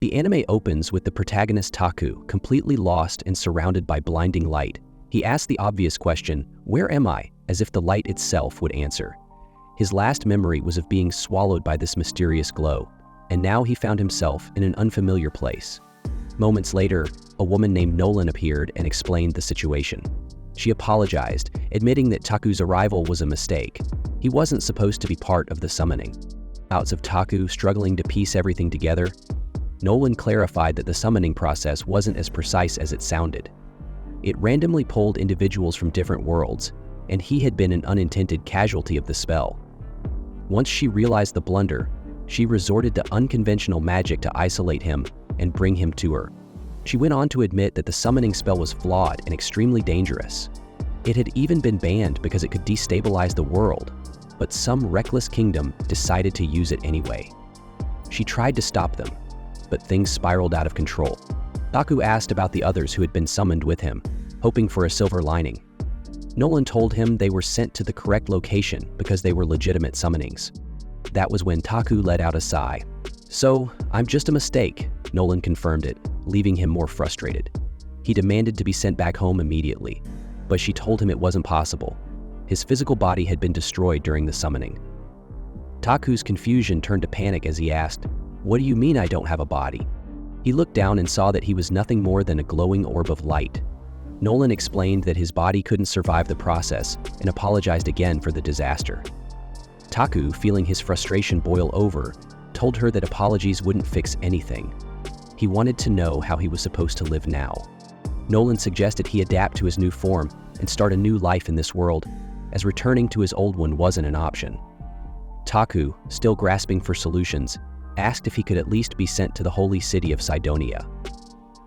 The anime opens with the protagonist Taku completely lost and surrounded by blinding light. He asks the obvious question, "Where am I?" as if the light itself would answer. His last memory was of being swallowed by this mysterious glow, and now he found himself in an unfamiliar place. Moments later, a woman named Nolan appeared and explained the situation. She apologized, admitting that Taku's arrival was a mistake. He wasn't supposed to be part of the summoning. Out of Taku struggling to piece everything together, Nolan clarified that the summoning process wasn't as precise as it sounded. It randomly pulled individuals from different worlds, and he had been an unintended casualty of the spell. Once she realized the blunder, she resorted to unconventional magic to isolate him and bring him to her. She went on to admit that the summoning spell was flawed and extremely dangerous. It had even been banned because it could destabilize the world, but some reckless kingdom decided to use it anyway. She tried to stop them, but things spiraled out of control. Taku asked about the others who had been summoned with him, hoping for a silver lining. Nolan told him they were sent to the correct location because they were legitimate summonings. That was when Taku let out a sigh. "So, I'm just a mistake," Nolan confirmed it, leaving him more frustrated. He demanded to be sent back home immediately, but she told him it wasn't possible. His physical body had been destroyed during the summoning. Taku's confusion turned to panic as he asked, "What do you mean I don't have a body?" He looked down and saw that he was nothing more than a glowing orb of light. Nolan explained that his body couldn't survive the process and apologized again for the disaster. Taku, feeling his frustration boil over, told her that apologies wouldn't fix anything. He wanted to know how he was supposed to live now. Nolan suggested he adapt to his new form and start a new life in this world, as returning to his old one wasn't an option. Taku, still grasping for solutions, asked if he could at least be sent to the holy city of Cydonia.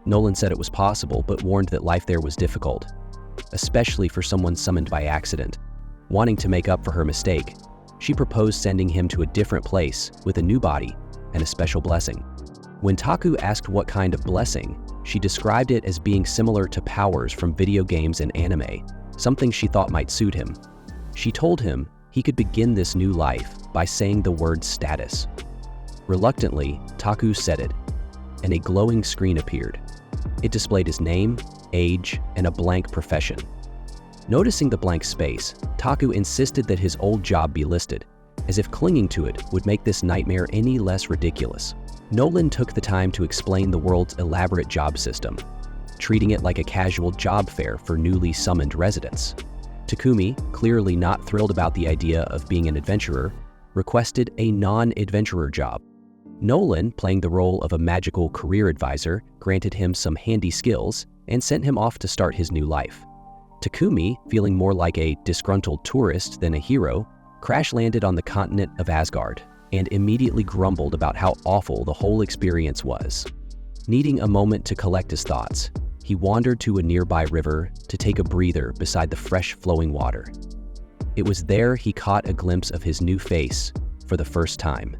Nolan said it was possible, but warned that life there was difficult, especially for someone summoned by accident. Wanting to make up for her mistake, she proposed sending him to a different place with a new body and a special blessing. When Taku asked what kind of blessing, she described it as being similar to powers from video games and anime, something she thought might suit him. She told him he could begin this new life by saying the word status. Reluctantly, Taku said it, and a glowing screen appeared. It displayed his name, age, and a blank profession. Noticing the blank space, Taku insisted that his old job be listed, as if clinging to it would make this nightmare any less ridiculous. Nolan took the time to explain the world's elaborate job system, treating it like a casual job fair for newly summoned residents. Takumi, clearly not thrilled about the idea of being an adventurer, requested a non-adventurer job. Nolan, playing the role of a magical career advisor, granted him some handy skills and sent him off to start his new life. Takumi, feeling more like a disgruntled tourist than a hero, crash-landed on the continent of Asgard and immediately grumbled about how awful the whole experience was. Needing a moment to collect his thoughts, he wandered to a nearby river to take a breather beside the fresh flowing water. It was there he caught a glimpse of his new face for the first time.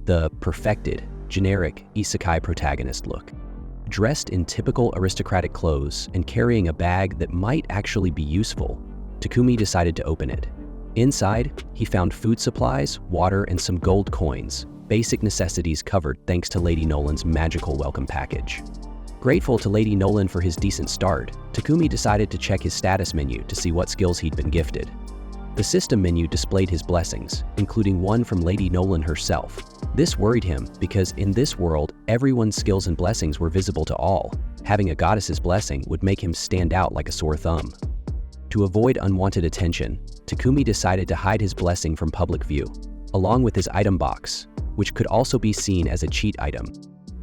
The perfected, generic Isekai protagonist look. Dressed in typical aristocratic clothes and carrying a bag that might actually be useful, Takumi decided to open it. Inside, he found food supplies, water, and some gold coins, basic necessities covered thanks to Lady Nolan's magical welcome package. Grateful to Lady Nolan for his decent start, Takumi decided to check his status menu to see what skills he'd been gifted. The system menu displayed his blessings, including one from Lady Nolan herself. This worried him because in this world, everyone's skills and blessings were visible to all. Having a goddess's blessing would make him stand out like a sore thumb. To avoid unwanted attention, Takumi decided to hide his blessing from public view, along with his item box, which could also be seen as a cheat item.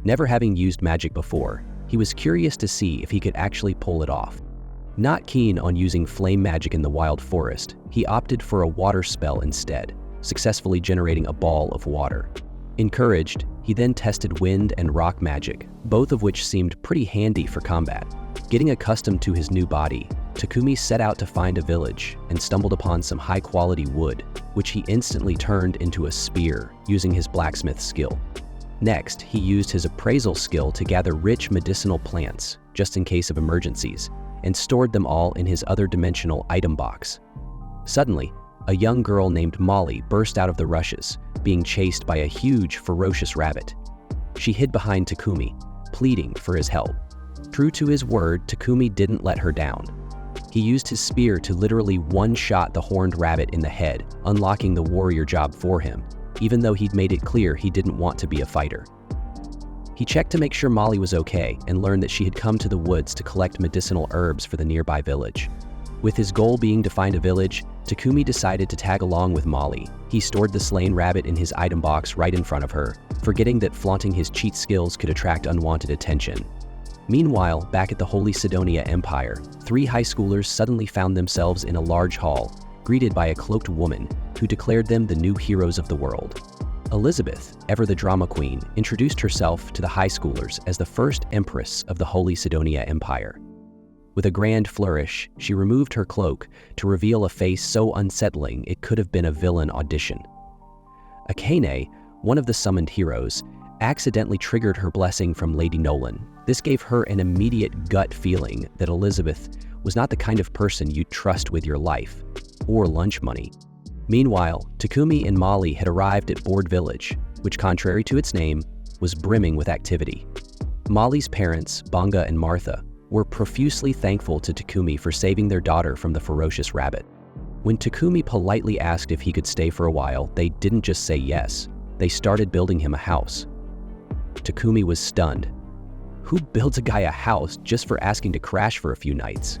Never having used magic before, he was curious to see if he could actually pull it off. Not keen on using flame magic in the wild forest, he opted for a water spell instead, successfully generating a ball of water. Encouraged, he then tested wind and rock magic, both of which seemed pretty handy for combat. Getting accustomed to his new body, Takumi set out to find a village and stumbled upon some high-quality wood, which he instantly turned into a spear using his blacksmith skill. Next, he used his appraisal skill to gather rich medicinal plants, just in case of emergencies, and stored them all in his other dimensional item box. Suddenly, a young girl named Molly burst out of the rushes, being chased by a huge, ferocious rabbit. She hid behind Takumi, pleading for his help. True to his word, Takumi didn't let her down. He used his spear to literally one-shot the horned rabbit in the head, unlocking the warrior job for him, even though he'd made it clear he didn't want to be a fighter. He checked to make sure Molly was okay and learned that she had come to the woods to collect medicinal herbs for the nearby village. With his goal being to find a village, Takumi decided to tag along with Molly. He stored the slain rabbit in his item box right in front of her, forgetting that flaunting his cheat skills could attract unwanted attention. Meanwhile, back at the Holy Sidonia Empire, 3 high schoolers suddenly found themselves in a large hall, greeted by a cloaked woman who declared them the new heroes of the world. Elizabeth, ever the drama queen, introduced herself to the high schoolers as the first empress of the Holy Sidonia Empire. With a grand flourish, she removed her cloak to reveal a face so unsettling it could have been a villain audition. Akane, one of the summoned heroes, accidentally triggered her blessing from Lady Nolan. This gave her an immediate gut feeling that Elizabeth was not the kind of person you'd trust with your life or lunch money. Meanwhile, Takumi and Molly had arrived at Board Village, which, contrary to its name, was brimming with activity. Molly's parents, Banga and Martha, were profusely thankful to Takumi for saving their daughter from the ferocious rabbit. When Takumi politely asked if he could stay for a while, they didn't just say yes. They started building him a house. Takumi was stunned. Who builds a guy a house just for asking to crash for a few nights?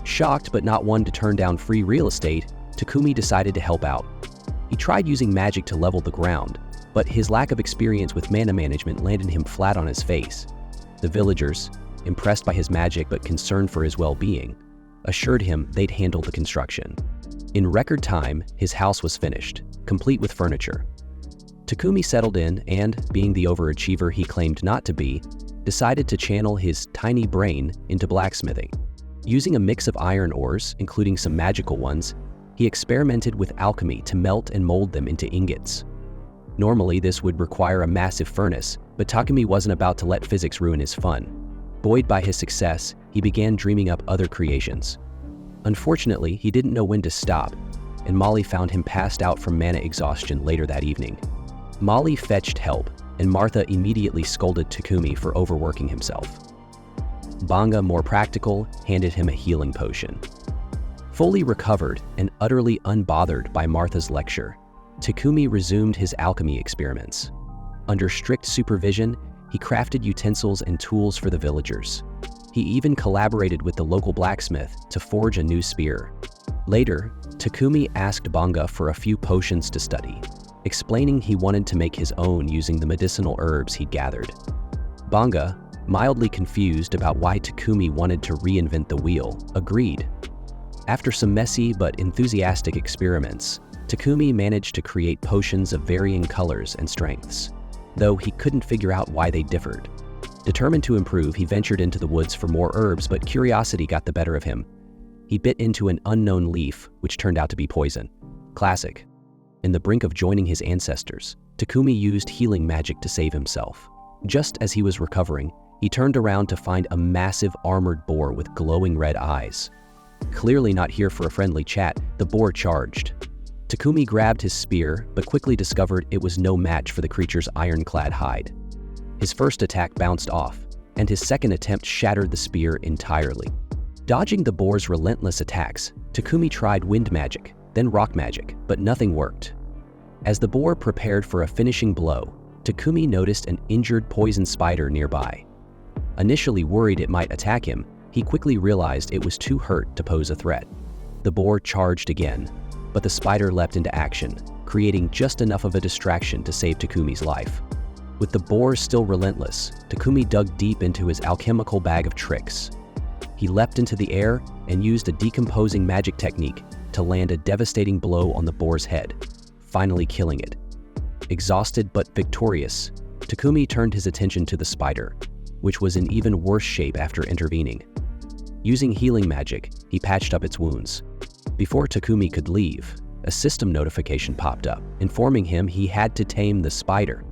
Shocked but not one to turn down free real estate, Takumi decided to help out. He tried using magic to level the ground, but his lack of experience with mana management landed him flat on his face. The villagers, impressed by his magic but concerned for his well-being, assured him they'd handle the construction. In record time, his house was finished, complete with furniture. Takumi settled in and, being the overachiever he claimed not to be, decided to channel his tiny brain into blacksmithing. Using a mix of iron ores, including some magical ones, he experimented with alchemy to melt and mold them into ingots. Normally, this would require a massive furnace, but Takumi wasn't about to let physics ruin his fun. Buoyed by his success, he began dreaming up other creations. Unfortunately, he didn't know when to stop, and Molly found him passed out from mana exhaustion later that evening. Molly fetched help, and Martha immediately scolded Takumi for overworking himself. Banga, more practical, handed him a healing potion. Fully recovered and utterly unbothered by Martha's lecture, Takumi resumed his alchemy experiments. Under strict supervision, he crafted utensils and tools for the villagers. He even collaborated with the local blacksmith to forge a new spear. Later, Takumi asked Banga for a few potions to study, explaining he wanted to make his own using the medicinal herbs he'd gathered. Banga, mildly confused about why Takumi wanted to reinvent the wheel, agreed. After some messy but enthusiastic experiments, Takumi managed to create potions of varying colors and strengths, though he couldn't figure out why they differed. Determined to improve, he ventured into the woods for more herbs, but curiosity got the better of him. He bit into an unknown leaf, which turned out to be poison. Classic. In the brink of joining his ancestors, Takumi used healing magic to save himself. Just as he was recovering, he turned around to find a massive armored boar with glowing red eyes. Clearly not here for a friendly chat, the boar charged. Takumi grabbed his spear, but quickly discovered it was no match for the creature's ironclad hide. His first attack bounced off, and his second attempt shattered the spear entirely. Dodging the boar's relentless attacks, Takumi tried wind magic, then rock magic, but nothing worked. As the boar prepared for a finishing blow, Takumi noticed an injured poison spider nearby. Initially worried it might attack him, he quickly realized it was too hurt to pose a threat. The boar charged again, but the spider leapt into action, creating just enough of a distraction to save Takumi's life. With the boar still relentless, Takumi dug deep into his alchemical bag of tricks. He leapt into the air and used a decomposing magic technique to land a devastating blow on the boar's head, finally killing it. Exhausted but victorious, Takumi turned his attention to the spider, which was in even worse shape after intervening. Using healing magic, he patched up its wounds. Before Takumi could leave, a system notification popped up, informing him he had to tame the spider.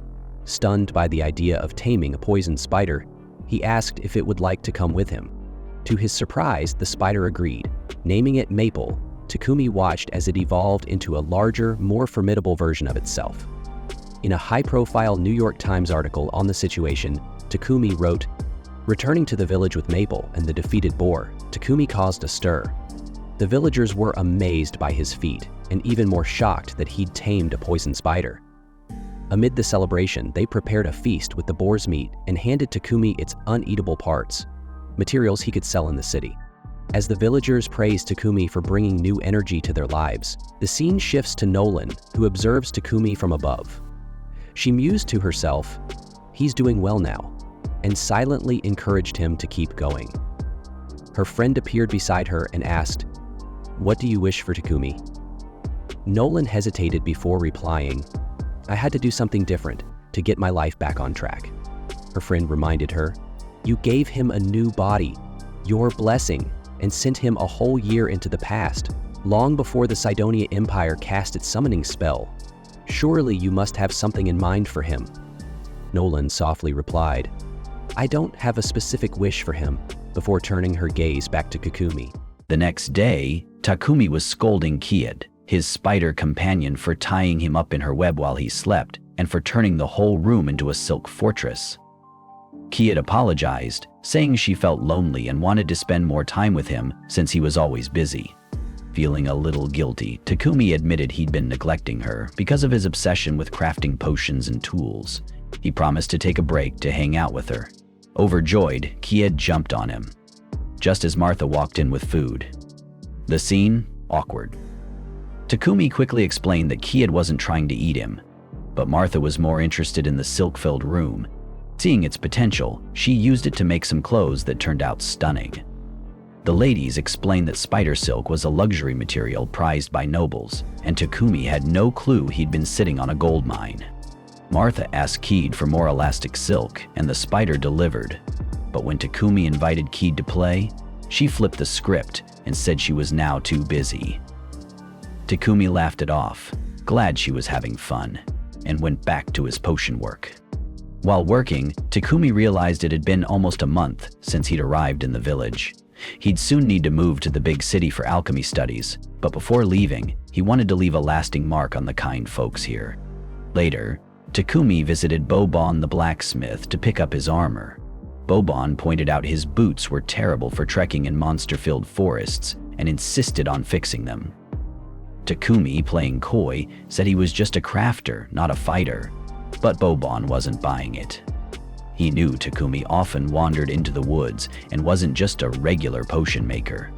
Stunned by the idea of taming a poisoned spider, he asked if it would like to come with him. To his surprise, the spider agreed. Naming it Maple, Takumi watched as it evolved into a larger, more formidable version of itself. In a high-profile New York Times article on the situation, Takumi wrote, "Returning to the village with Maple and the defeated boar, Takumi caused a stir. The villagers were amazed by his feat and even more shocked that he'd tamed a poison spider. Amid the celebration, they prepared a feast with the boar's meat and handed Takumi its uneatable parts, materials he could sell in the city. As the villagers praise Takumi for bringing new energy to their lives, the scene shifts to Nolan, who observes Takumi from above. She mused to herself, 'He's doing well now,' and silently encouraged him to keep going. Her friend appeared beside her and asked, 'What do you wish for Takumi?' Nolan hesitated before replying, 'I had to do something different to get my life back on track.' Her friend reminded her, 'You gave him a new body, your blessing, and sent him a whole year into the past, long before the Sidonia Empire cast its summoning spell. Surely you must have something in mind for him.' Nolan softly replied, 'I don't have a specific wish for him,' before turning her gaze back to Takumi. The next day, Takumi was scolding Kiad, his spider companion, for tying him up in her web while he slept and for turning the whole room into a silk fortress. Kiad apologized, saying she felt lonely and wanted to spend more time with him since he was always busy. Feeling a little guilty, Takumi admitted he'd been neglecting her because of his obsession with crafting potions and tools. He promised to take a break to hang out with her. Overjoyed, Kiad jumped on him, just as Martha walked in with food. The scene? Awkward. Takumi quickly explained that Kiad wasn't trying to eat him, but Martha was more interested in the silk-filled room. Seeing its potential, she used it to make some clothes that turned out stunning. The ladies explained that spider silk was a luxury material prized by nobles, and Takumi had no clue he'd been sitting on a gold mine. Martha asked Kiad for more elastic silk, and the spider delivered. But when Takumi invited Kiad to play, she flipped the script and said she was now too busy. Takumi laughed it off, glad she was having fun, and went back to his potion work. While working, Takumi realized it had been almost a month since he'd arrived in the village. He'd soon need to move to the big city for alchemy studies, but before leaving, he wanted to leave a lasting mark on the kind folks here. Later, Takumi visited Bobon the blacksmith to pick up his armor. Bobon pointed out his boots were terrible for trekking in monster-filled forests and insisted on fixing them. Takumi, playing coy, said he was just a crafter, not a fighter, but Bobon wasn't buying it. He knew Takumi often wandered into the woods and wasn't just a regular potion maker.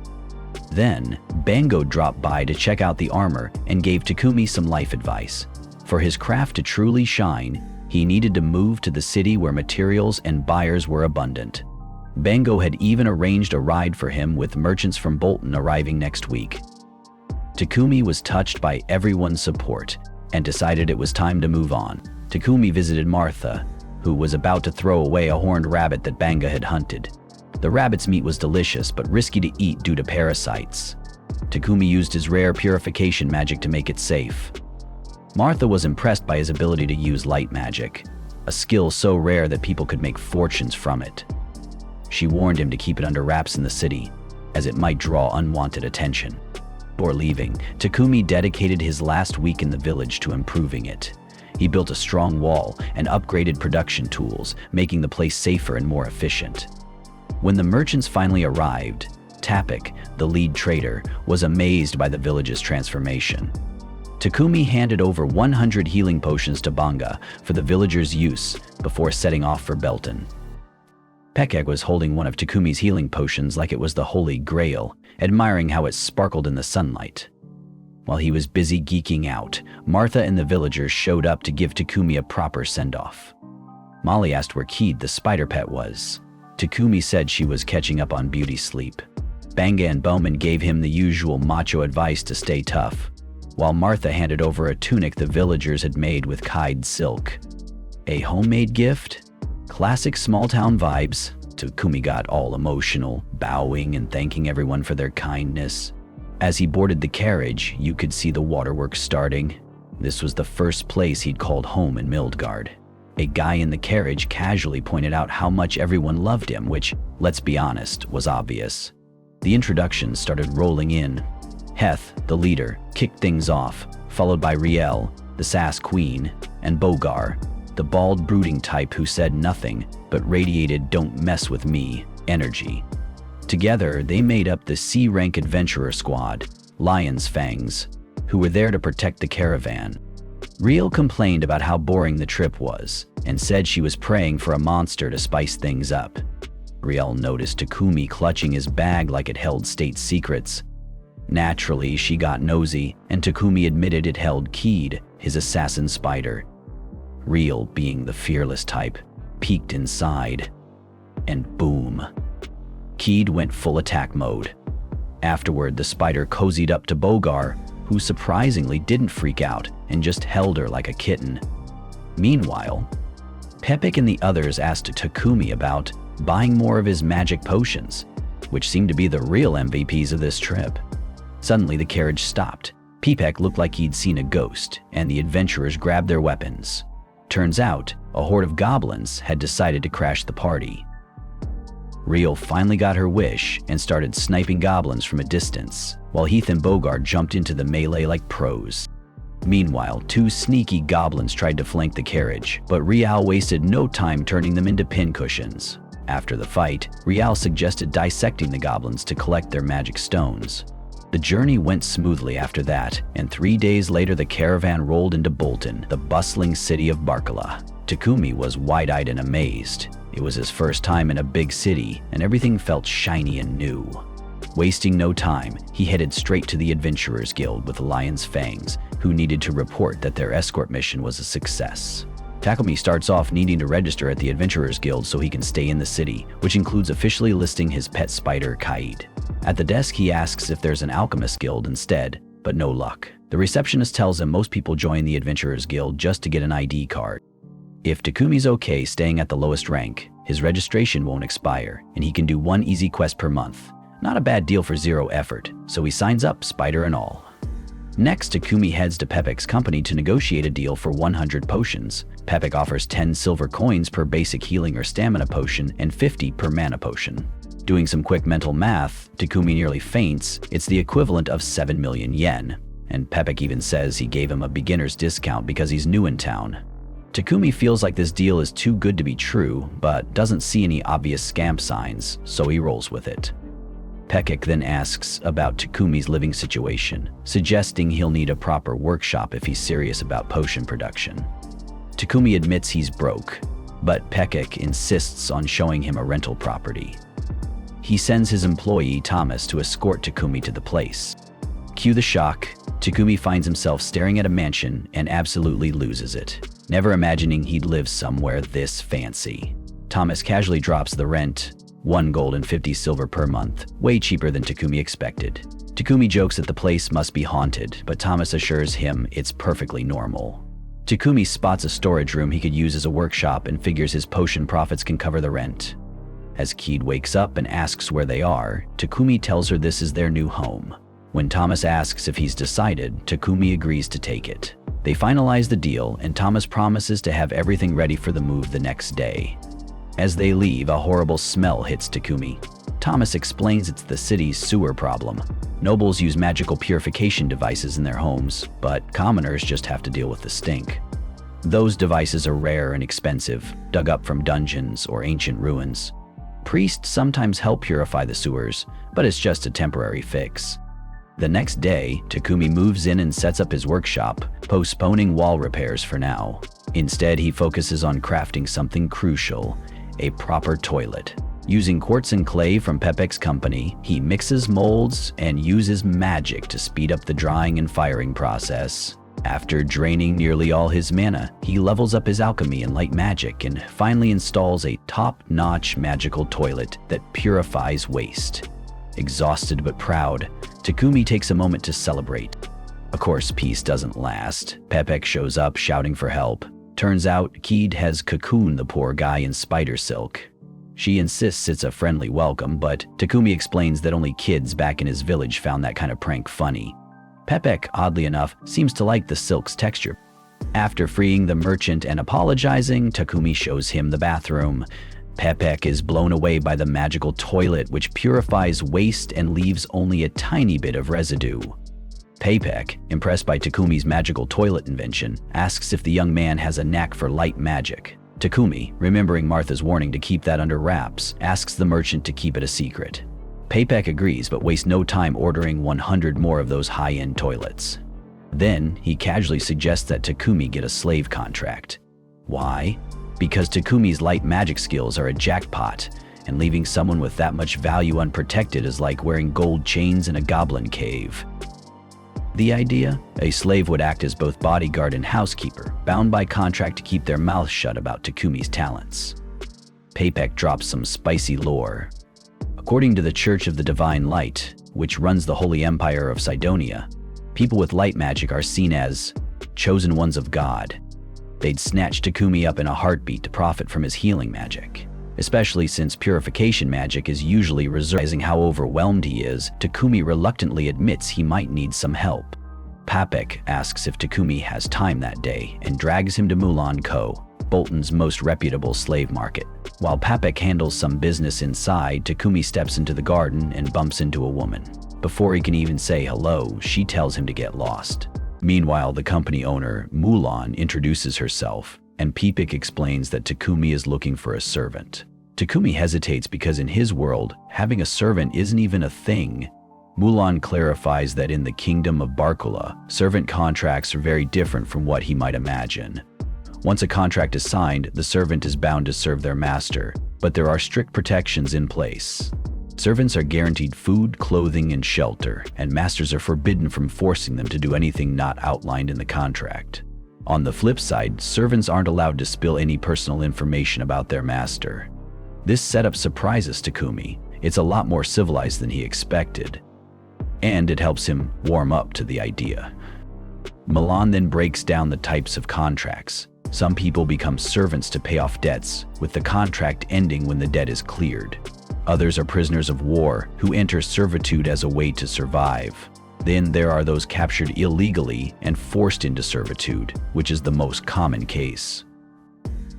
Then, Bango dropped by to check out the armor and gave Takumi some life advice. For his craft to truly shine, he needed to move to the city where materials and buyers were abundant. Bango had even arranged a ride for him, with merchants from Bolton arriving next week. Takumi was touched by everyone's support and decided it was time to move on. Takumi visited Martha, who was about to throw away a horned rabbit that Bango had hunted. The rabbit's meat was delicious but risky to eat due to parasites. Takumi used his rare purification magic to make it safe. Martha was impressed by his ability to use light magic, a skill so rare that people could make fortunes from it. She warned him to keep it under wraps in the city, as it might draw unwanted attention. Before leaving, Takumi dedicated his last week in the village to improving it. He built a strong wall and upgraded production tools, making the place safer and more efficient. When the merchants finally arrived, Tapik, the lead trader, was amazed by the village's transformation. Takumi handed over 100 healing potions to Banga for the villagers' use before setting off for Belton. Pekeg was holding one of Takumi's healing potions like it was the Holy Grail, admiring how it sparkled in the sunlight. While he was busy geeking out, Martha and the villagers showed up to give Takumi a proper send-off. Molly asked where Kiad, the spider pet, was. Takumi said she was catching up on beauty sleep. Banga and Bowman gave him the usual macho advice to stay tough, while Martha handed over a tunic the villagers had made with Kiad silk. A homemade gift? Classic small-town vibes. Takumi got all emotional, bowing and thanking everyone for their kindness. As he boarded the carriage, you could see the waterworks starting. This was the first place he'd called home in Mildgard. A guy in the carriage casually pointed out how much everyone loved him, which, let's be honest, was obvious. The introductions started rolling in. Heth, the leader, kicked things off, followed by Riel, the sass queen, and Bogar, the bald brooding type who said nothing but radiated "don't mess with me" energy. Together, they made up the C-rank adventurer squad, Lion's Fangs, who were there to protect the caravan. Riel complained about how boring the trip was and said she was praying for a monster to spice things up. Riel noticed Takumi clutching his bag like it held state secrets. Naturally, she got nosy, and Takumi admitted it held Keed, his assassin spider. Riel, being the fearless type, peeked inside, and boom. Keed went full attack mode. Afterward, the spider cozied up to Bogar, who surprisingly didn't freak out and just held her like a kitten. Meanwhile, Pepik and the others asked Takumi about buying more of his magic potions, which seemed to be the real MVPs of this trip. Suddenly, the carriage stopped. Pepik looked like he'd seen a ghost, and the adventurers grabbed their weapons. Turns out, a horde of goblins had decided to crash the party. Riel finally got her wish and started sniping goblins from a distance, while Heath and Bogart jumped into the melee like pros. Meanwhile, two sneaky goblins tried to flank the carriage, but Riel wasted no time turning them into pincushions. After the fight, Riel suggested dissecting the goblins to collect their magic stones. The journey went smoothly after that, and 3 days later the caravan rolled into Bolton, the bustling city of Barkala. Takumi was wide-eyed and amazed. It was his first time in a big city, and everything felt shiny and new. Wasting no time, he headed straight to the Adventurers Guild with Lion's Fangs, who needed to report that their escort mission was a success. Takumi starts off needing to register at the Adventurers Guild so he can stay in the city, which includes officially listing his pet spider, Kaid. At the desk, he asks if there's an Alchemist Guild instead, but no luck. The receptionist tells him most people join the Adventurers Guild just to get an ID card. If Takumi's okay staying at the lowest rank, his registration won't expire, and he can do 1 easy quest per month. Not a bad deal for 0 effort, so he signs up, spider and all. Next, Takumi heads to Pepik's company to negotiate a deal for 100 potions. Pepik offers 10 silver coins per basic healing or stamina potion and 50 per mana potion. Doing some quick mental math, Takumi nearly faints. It's the equivalent of 7 million yen, and Pepik even says he gave him a beginner's discount because he's new in town. Takumi feels like this deal is too good to be true, but doesn't see any obvious scam signs, so he rolls with it. Pepik then asks about Takumi's living situation, suggesting he'll need a proper workshop if he's serious about potion production. Takumi admits he's broke, but Pepik insists on showing him a rental property. He sends his employee Thomas to escort Takumi to the place. Cue the shock. Takumi finds himself staring at a mansion and absolutely loses it, never imagining he'd live somewhere this fancy. Thomas casually drops the rent, 1 gold and 50 silver per month, way cheaper than Takumi expected. Takumi jokes that the place must be haunted, but Thomas assures him it's perfectly normal. Takumi spots a storage room he could use as a workshop and figures his potion profits can cover the rent. As Keed wakes up and asks where they are, Takumi tells her this is their new home. When Thomas asks if he's decided, Takumi agrees to take it. They finalize the deal, and Thomas promises to have everything ready for the move the next day. As they leave, a horrible smell hits Takumi. Thomas explains it's the city's sewer problem. Nobles use magical purification devices in their homes, but commoners just have to deal with the stink. Those devices are rare and expensive, dug up from dungeons or ancient ruins. Priests sometimes help purify the sewers, but it's just a temporary fix. The next day, Takumi moves in and sets up his workshop, postponing wall repairs for now. Instead, he focuses on crafting something crucial, a proper toilet. Using quartz and clay from Pepik's company, he mixes molds and uses magic to speed up the drying and firing process. After draining nearly all his mana, he levels up his alchemy and light magic and finally installs a top-notch magical toilet that purifies waste. Exhausted but proud, Takumi takes a moment to celebrate. Of course, peace doesn't last. Pepik shows up shouting for help. Turns out, Keed has cocooned the poor guy in spider silk. She insists it's a friendly welcome, but Takumi explains that only kids back in his village found that kind of prank funny. Pepik, oddly enough, seems to like the silk's texture. After freeing the merchant and apologizing, Takumi shows him the bathroom. Pepik is blown away by the magical toilet, which purifies waste and leaves only a tiny bit of residue. Paypek, impressed by Takumi's magical toilet invention, asks if the young man has a knack for light magic. Takumi, remembering Martha's warning to keep that under wraps, asks the merchant to keep it a secret. Paypek agrees but wastes no time ordering 100 more of those high-end toilets. Then, he casually suggests that Takumi get a slave contract. Why? Because Takumi's light magic skills are a jackpot, and leaving someone with that much value unprotected is like wearing gold chains in a goblin cave. The idea? A slave would act as both bodyguard and housekeeper, bound by contract to keep their mouths shut about Takumi's talents. Paypek drops some spicy lore. According to the Church of the Divine Light, which runs the Holy Empire of Sidonia, people with light magic are seen as chosen ones of God. They'd snatch Takumi up in a heartbeat to profit from his healing magic. Especially since purification magic is usually reserving how overwhelmed he is, Takumi reluctantly admits he might need some help. Paypek asks if Takumi has time that day and drags him to Mulan Co., Bolton's most reputable slave market. While Paypek handles some business inside, Takumi steps into the garden and bumps into a woman. Before he can even say hello, she tells him to get lost. Meanwhile, the company owner, Mulan, introduces herself, and Paypek explains that Takumi is looking for a servant. Takumi hesitates because in his world, having a servant isn't even a thing. Mulan clarifies that in the kingdom of Barkula, servant contracts are very different from what he might imagine. Once a contract is signed, the servant is bound to serve their master, but there are strict protections in place. Servants are guaranteed food, clothing, and shelter, and masters are forbidden from forcing them to do anything not outlined in the contract. On the flip side, servants aren't allowed to spill any personal information about their master. This setup surprises Takumi. It's a lot more civilized than he expected. And it helps him warm up to the idea. Milan then breaks down the types of contracts. Some people become servants to pay off debts, with the contract ending when the debt is cleared. Others are prisoners of war who enter servitude as a way to survive. Then there are those captured illegally and forced into servitude, which is the most common case.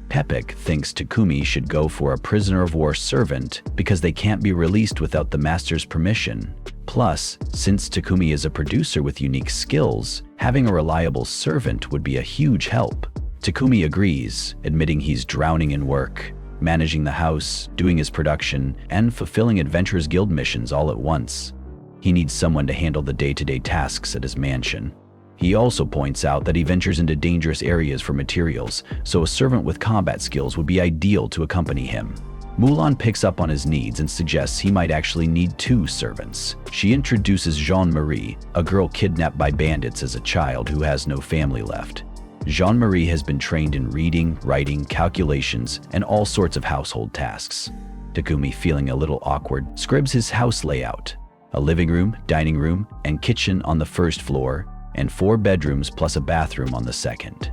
Paypek thinks Takumi should go for a prisoner of war servant because they can't be released without the master's permission. Plus, since Takumi is a producer with unique skills, having a reliable servant would be a huge help. Takumi agrees, admitting he's drowning in work, managing the house, doing his production, and fulfilling Adventurers Guild missions all at once. He needs someone to handle the day-to-day tasks at his mansion. He also points out that he ventures into dangerous areas for materials, so a servant with combat skills would be ideal to accompany him. Mulan picks up on his needs and suggests he might actually need 2 servants. She introduces Jean-Marie, a girl kidnapped by bandits as a child who has no family left. Jean-Marie has been trained in reading, writing, calculations, and all sorts of household tasks. Takumi, feeling a little awkward, scribes his house layout: a living room, dining room, and kitchen on the first floor, and 4 bedrooms plus a bathroom on the second.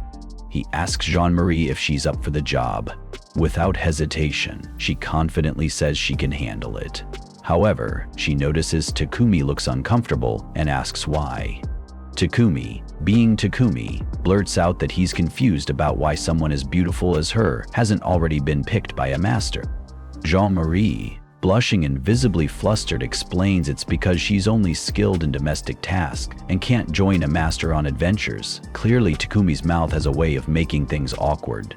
He asks Jean-Marie if she's up for the job. Without hesitation, she confidently says she can handle it. However, she notices Takumi looks uncomfortable and asks why. Takumi, being Takumi, blurts out that he's confused about why someone as beautiful as her hasn't already been picked by a master. Jean-Marie, blushing and visibly flustered, explains it's because she's only skilled in domestic tasks and can't join a master on adventures. Clearly, Takumi's mouth has a way of making things awkward.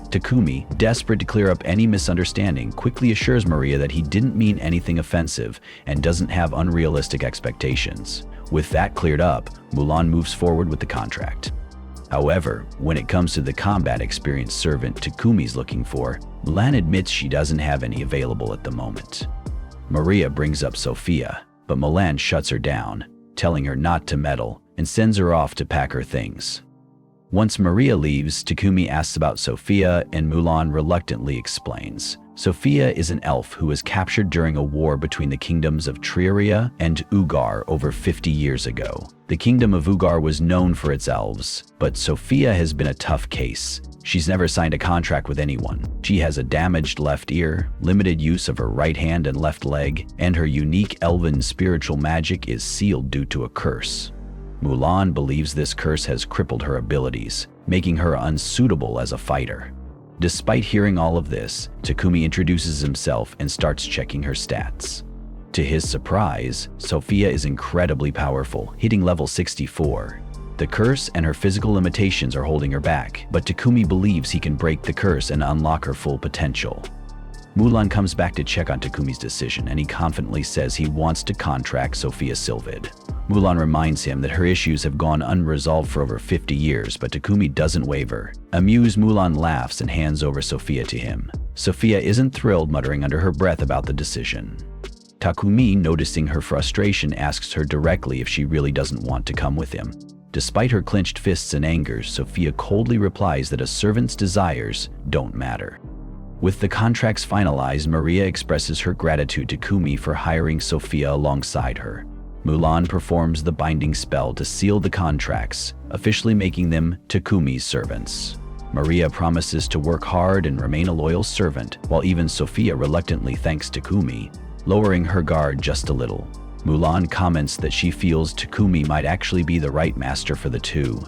Takumi, desperate to clear up any misunderstanding, quickly assures Maria that he didn't mean anything offensive and doesn't have unrealistic expectations. With that cleared up, Mulan moves forward with the contract. However, when it comes to the combat experienced servant Takumi's looking for, Mulan admits she doesn't have any available at the moment. Maria brings up Sophia, but Mulan shuts her down, telling her not to meddle, and sends her off to pack her things. Once Maria leaves, Takumi asks about Sophia, and Mulan reluctantly explains. Sophia is an elf who was captured during a war between the kingdoms of Triria and Ugar over 50 years ago. The kingdom of Ugar was known for its elves, but Sophia has been a tough case. She's never signed a contract with anyone. She has a damaged left ear, limited use of her right hand and left leg, and her unique elven spiritual magic is sealed due to a curse. Mulan believes this curse has crippled her abilities, making her unsuitable as a fighter. Despite hearing all of this, Takumi introduces himself and starts checking her stats. To his surprise, Sophia is incredibly powerful, hitting level 64. The curse and her physical limitations are holding her back, but Takumi believes he can break the curse and unlock her full potential. Mulan comes back to check on Takumi's decision, and he confidently says he wants to contract Sophia Sylvid. Mulan reminds him that her issues have gone unresolved for over 50 years, but Takumi doesn't waver. Amused, Mulan laughs and hands over Sophia to him. Sophia isn't thrilled, muttering under her breath about the decision. Takumi, noticing her frustration, asks her directly if she really doesn't want to come with him. Despite her clenched fists and anger, Sophia coldly replies that a servant's desires don't matter. With the contracts finalized, Maria expresses her gratitude to Takumi for hiring Sophia alongside her. Mulan performs the binding spell to seal the contracts, officially making them Takumi's servants. Maria promises to work hard and remain a loyal servant, while even Sophia reluctantly thanks Takumi, lowering her guard just a little. Mulan comments that she feels Takumi might actually be the right master for the two.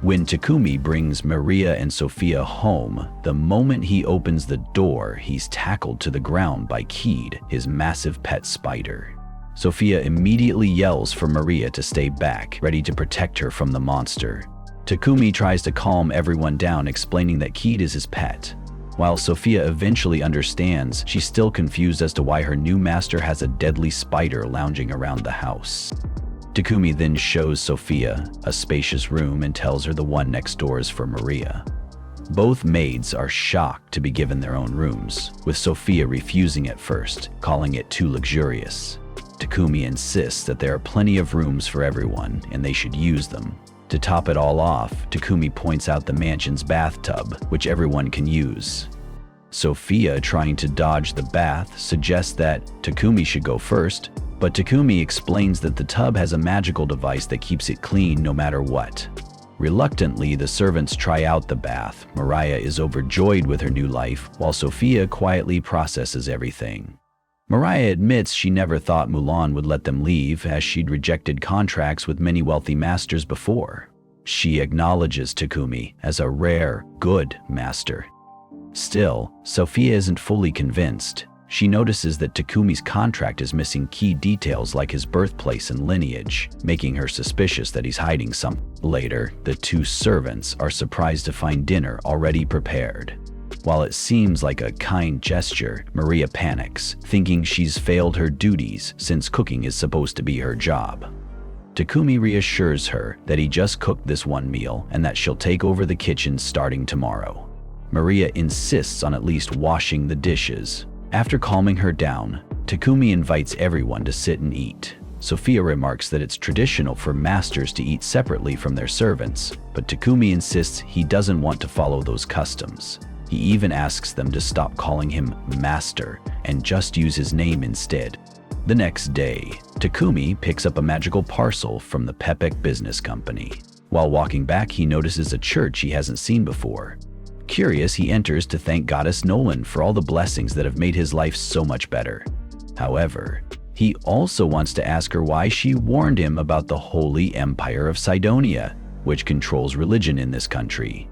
When Takumi brings Maria and Sophia home, the moment he opens the door, he's tackled to the ground by Keed, his massive pet spider. Sophia immediately yells for Maria to stay back, ready to protect her from the monster. Takumi tries to calm everyone down, explaining that Keed is his pet. While Sophia eventually understands, she's still confused as to why her new master has a deadly spider lounging around the house. Takumi then shows Sophia a spacious room and tells her the one next door is for Maria. Both maids are shocked to be given their own rooms, with Sophia refusing at first, calling it too luxurious. Takumi insists that there are plenty of rooms for everyone and they should use them. To top it all off, Takumi points out the mansion's bathtub, which everyone can use. Sophia, trying to dodge the bath, suggests that Takumi should go first, but Takumi explains that the tub has a magical device that keeps it clean no matter what. Reluctantly, the servants try out the bath. Maria is overjoyed with her new life, while Sophia quietly processes everything. Maria admits she never thought Mulan would let them leave, as she'd rejected contracts with many wealthy masters before. She acknowledges Takumi as a rare, good master. Still, Sophia isn't fully convinced. She notices that Takumi's contract is missing key details like his birthplace and lineage, making her suspicious that he's hiding something. Later, the two servants are surprised to find dinner already prepared. While it seems like a kind gesture, Maria panics, thinking she's failed her duties since cooking is supposed to be her job. Takumi reassures her that he just cooked this one meal and that she'll take over the kitchen starting tomorrow. Maria insists on at least washing the dishes. After calming her down, Takumi invites everyone to sit and eat. Sophia remarks that it's traditional for masters to eat separately from their servants, but Takumi insists he doesn't want to follow those customs. He even asks them to stop calling him Master and just use his name instead. The next day, Takumi picks up a magical parcel from the Pepek business company. While walking back, he notices a church he hasn't seen before. Curious, he enters to thank Goddess Nolan for all the blessings that have made his life so much better. However, he also wants to ask her why she warned him about the Holy Empire of Cydonia, which controls religion in this country.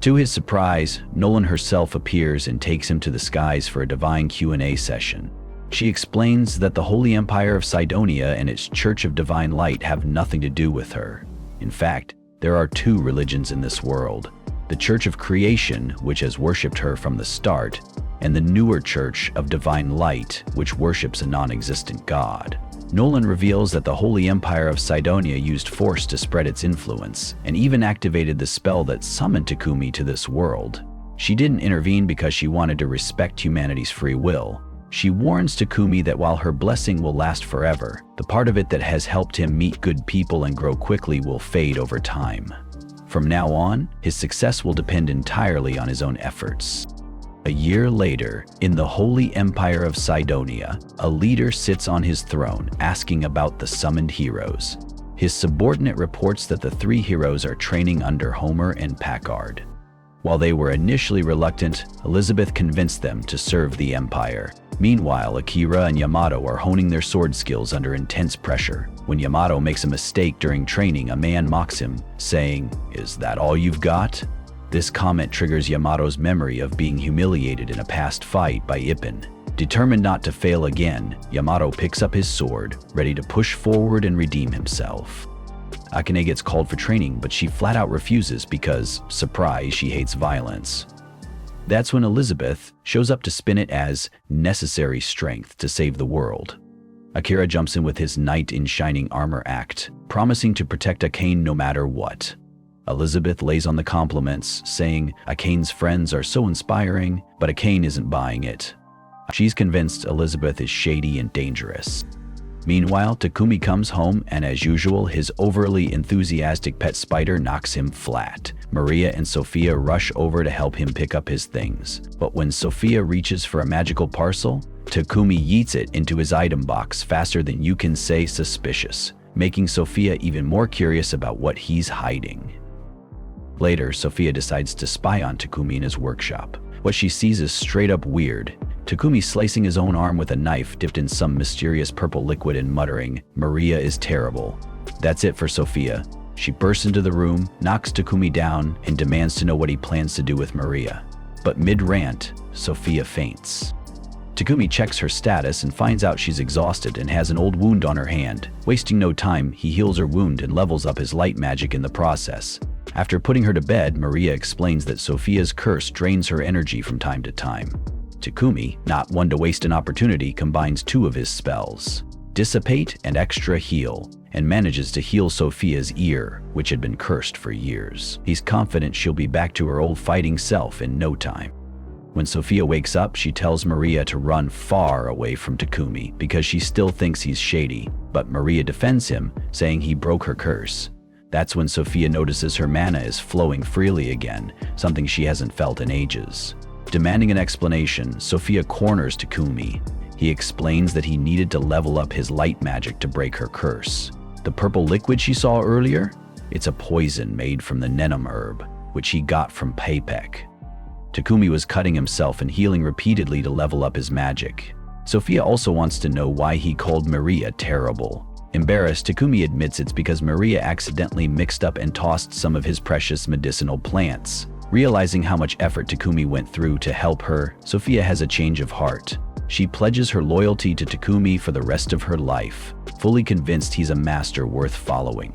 To his surprise, Nolan herself appears and takes him to the skies for a divine Q&A session. She explains that the Holy Empire of Cydonia and its Church of Divine Light have nothing to do with her. In fact, there are two religions in this world: the Church of Creation, which has worshipped her from the start, and the newer Church of Divine Light, which worships a non-existent god. Nolan reveals that the Holy Empire of Cydonia used force to spread its influence, and even activated the spell that summoned Takumi to this world. She didn't intervene because she wanted to respect humanity's free will. She warns Takumi that while her blessing will last forever, the part of it that has helped him meet good people and grow quickly will fade over time. From now on, his success will depend entirely on his own efforts. A year later, in the Holy Empire of Cydonia, a leader sits on his throne asking about the summoned heroes. His subordinate reports that the three heroes are training under Homer and Packard. While they were initially reluctant, Elizabeth convinced them to serve the Empire. Meanwhile, Akira and Yamato are honing their sword skills under intense pressure. When Yamato makes a mistake during training, a man mocks him, saying, "Is that all you've got?" This comment triggers Yamato's memory of being humiliated in a past fight by Ippon. Determined not to fail again, Yamato picks up his sword, ready to push forward and redeem himself. Akane gets called for training, but she flat out refuses because, surprise, she hates violence. That's when Elizabeth shows up to spin it as necessary strength to save the world. Akira jumps in with his knight in shining armor act, promising to protect Akane no matter what. Elizabeth lays on the compliments, saying Akane's friends are so inspiring, but Akane isn't buying it. She's convinced Elizabeth is shady and dangerous. Meanwhile, Takumi comes home and, as usual, his overly enthusiastic pet spider knocks him flat. Maria and Sophia rush over to help him pick up his things. But when Sophia reaches for a magical parcel, Takumi yeets it into his item box faster than you can say suspicious, making Sophia even more curious about what he's hiding. Later, Sophia decides to spy on Takumi in his workshop. What she sees is straight up weird. Takumi slicing his own arm with a knife dipped in some mysterious purple liquid and muttering, "Maria is terrible." That's it for Sophia. She bursts into the room, knocks Takumi down, and demands to know what he plans to do with Maria. But mid-rant, Sophia faints. Takumi checks her status and finds out she's exhausted and has an old wound on her hand. Wasting no time, he heals her wound and levels up his light magic in the process. After putting her to bed, Maria explains that Sophia's curse drains her energy from time to time. Takumi, not one to waste an opportunity, combines two of his spells, Dissipate and Extra Heal, and manages to heal Sophia's ear, which had been cursed for years. He's confident she'll be back to her old fighting self in no time. When Sophia wakes up, she tells Maria to run far away from Takumi because she still thinks he's shady, but Maria defends him, saying he broke her curse. That's when Sophia notices her mana is flowing freely again, something she hasn't felt in ages. Demanding an explanation, Sophia corners Takumi. He explains that he needed to level up his light magic to break her curse. The purple liquid she saw earlier? It's a poison made from the Nenum herb, which he got from Paypek. Takumi was cutting himself and healing repeatedly to level up his magic. Sophia also wants to know why he called Maria terrible. Embarrassed, Takumi admits it's because Maria accidentally mixed up and tossed some of his precious medicinal plants. Realizing how much effort Takumi went through to help her, Sophia has a change of heart. She pledges her loyalty to Takumi for the rest of her life, fully convinced he's a master worth following.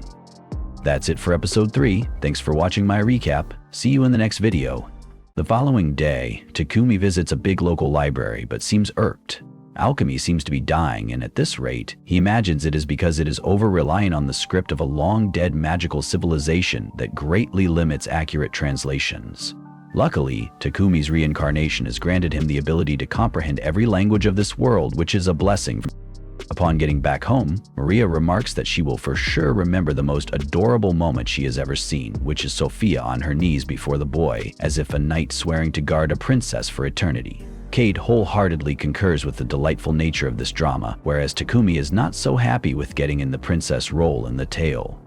That's it for episode 3. Thanks for watching my recap. See you in the next video. The following day, Takumi visits a big local library but seems irked. Alchemy seems to be dying, and at this rate, he imagines it is because it is over-reliant on the script of a long-dead magical civilization that greatly limits accurate translations. Luckily, Takumi's reincarnation has granted him the ability to comprehend every language of this world, which is a blessing. Upon getting back home, Maria remarks that she will for sure remember the most adorable moment she has ever seen, which is Sophia on her knees before the boy, as if a knight swearing to guard a princess for eternity. Kate wholeheartedly concurs with the delightful nature of this drama, whereas Takumi is not so happy with getting in the princess role in the tale.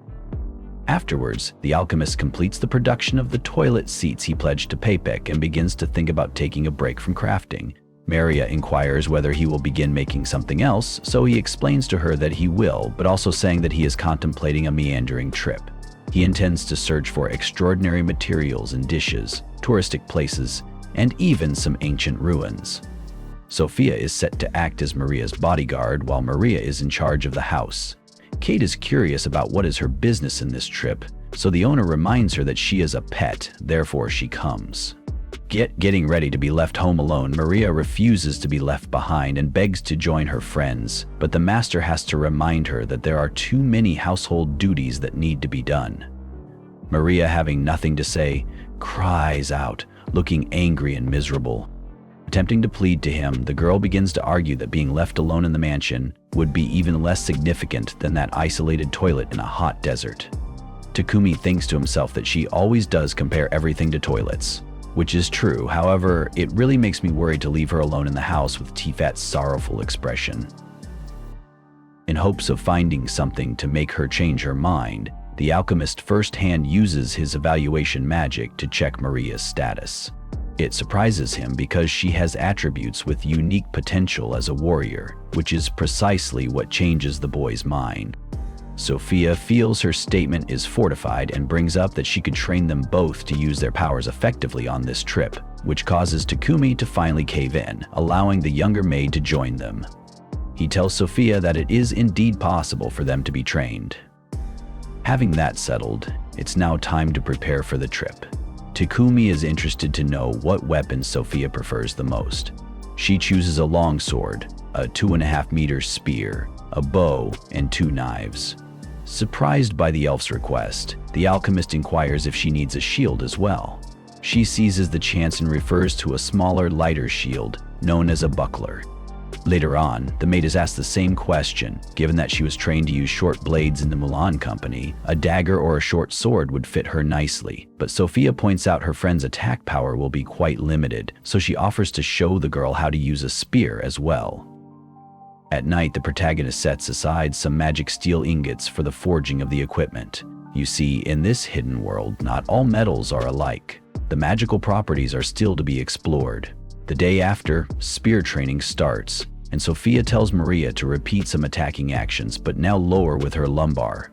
Afterwards, the alchemist completes the production of the toilet seats he pledged to Paypek and begins to think about taking a break from crafting. Maria inquires whether he will begin making something else, so he explains to her that he will, but also saying that he is contemplating a meandering trip. He intends to search for extraordinary materials and dishes, touristic places, and even some ancient ruins. Sophia is set to act as Maria's bodyguard while Maria is in charge of the house. Kate is curious about what is her business in this trip, so the owner reminds her that she is a pet, therefore she comes. Getting ready to be left home alone, Maria refuses to be left behind and begs to join her friends, but the master has to remind her that there are too many household duties that need to be done. Maria, having nothing to say, cries out, looking angry and miserable. Attempting to plead to him, the girl begins to argue that being left alone in the mansion would be even less significant than that isolated toilet in a hot desert. Takumi thinks to himself that she always does compare everything to toilets, which is true. However, it really makes me worried to leave her alone in the house with Tifat's sorrowful expression. In hopes of finding something to make her change her mind, the alchemist firsthand uses his evaluation magic to check Maria's status. It surprises him because she has attributes with unique potential as a warrior, which is precisely what changes the boy's mind. Sophia feels her statement is fortified and brings up that she could train them both to use their powers effectively on this trip. which causes Takumi to finally cave in, allowing the younger maid to join them. He tells Sophia that it is indeed possible for them to be trained. Having that settled, it's now time to prepare for the trip. Takumi is interested to know what weapons Sophia prefers the most. She chooses a longsword, a 2.5-meter spear, a bow, and 2 knives. Surprised by the elf's request, the alchemist inquires if she needs a shield as well. She seizes the chance and refers to a smaller, lighter shield, known as a buckler. Later on, the maid is asked the same question. Given that she was trained to use short blades in the Mulan Company, a dagger or a short sword would fit her nicely. But Sophia points out her friend's attack power will be quite limited, so she offers to show the girl how to use a spear as well. At night, the protagonist sets aside some magic steel ingots for the forging of the equipment. You see, in this hidden world, not all metals are alike. The magical properties are still to be explored. The day after, spear training starts, and Sophia tells Maria to repeat some attacking actions, but now lower with her lumbar.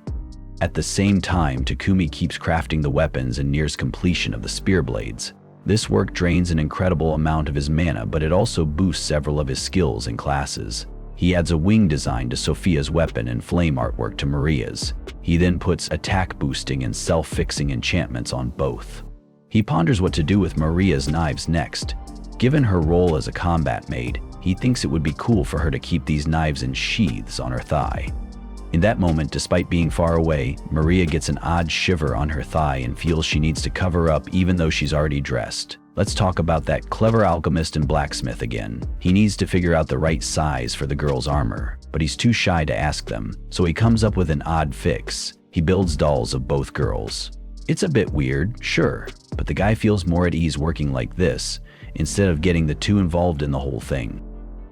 At the same time, Takumi keeps crafting the weapons and nears completion of the spear blades. This work drains an incredible amount of his mana, but it also boosts several of his skills and classes. He adds a wing design to Sophia's weapon and flame artwork to Maria's. He then puts attack boosting and self-fixing enchantments on both. He ponders what to do with Maria's knives next. Given her role as a combat maid, he thinks it would be cool for her to keep these knives in sheaths on her thigh. In that moment, despite being far away, Maria gets an odd shiver on her thigh and feels she needs to cover up even though she's already dressed. Let's talk about that clever alchemist and blacksmith again. He needs to figure out the right size for the girl's armor, but he's too shy to ask them, so he comes up with an odd fix. He builds dolls of both girls. It's a bit weird, sure, but the guy feels more at ease working like this, instead of getting the two involved in the whole thing.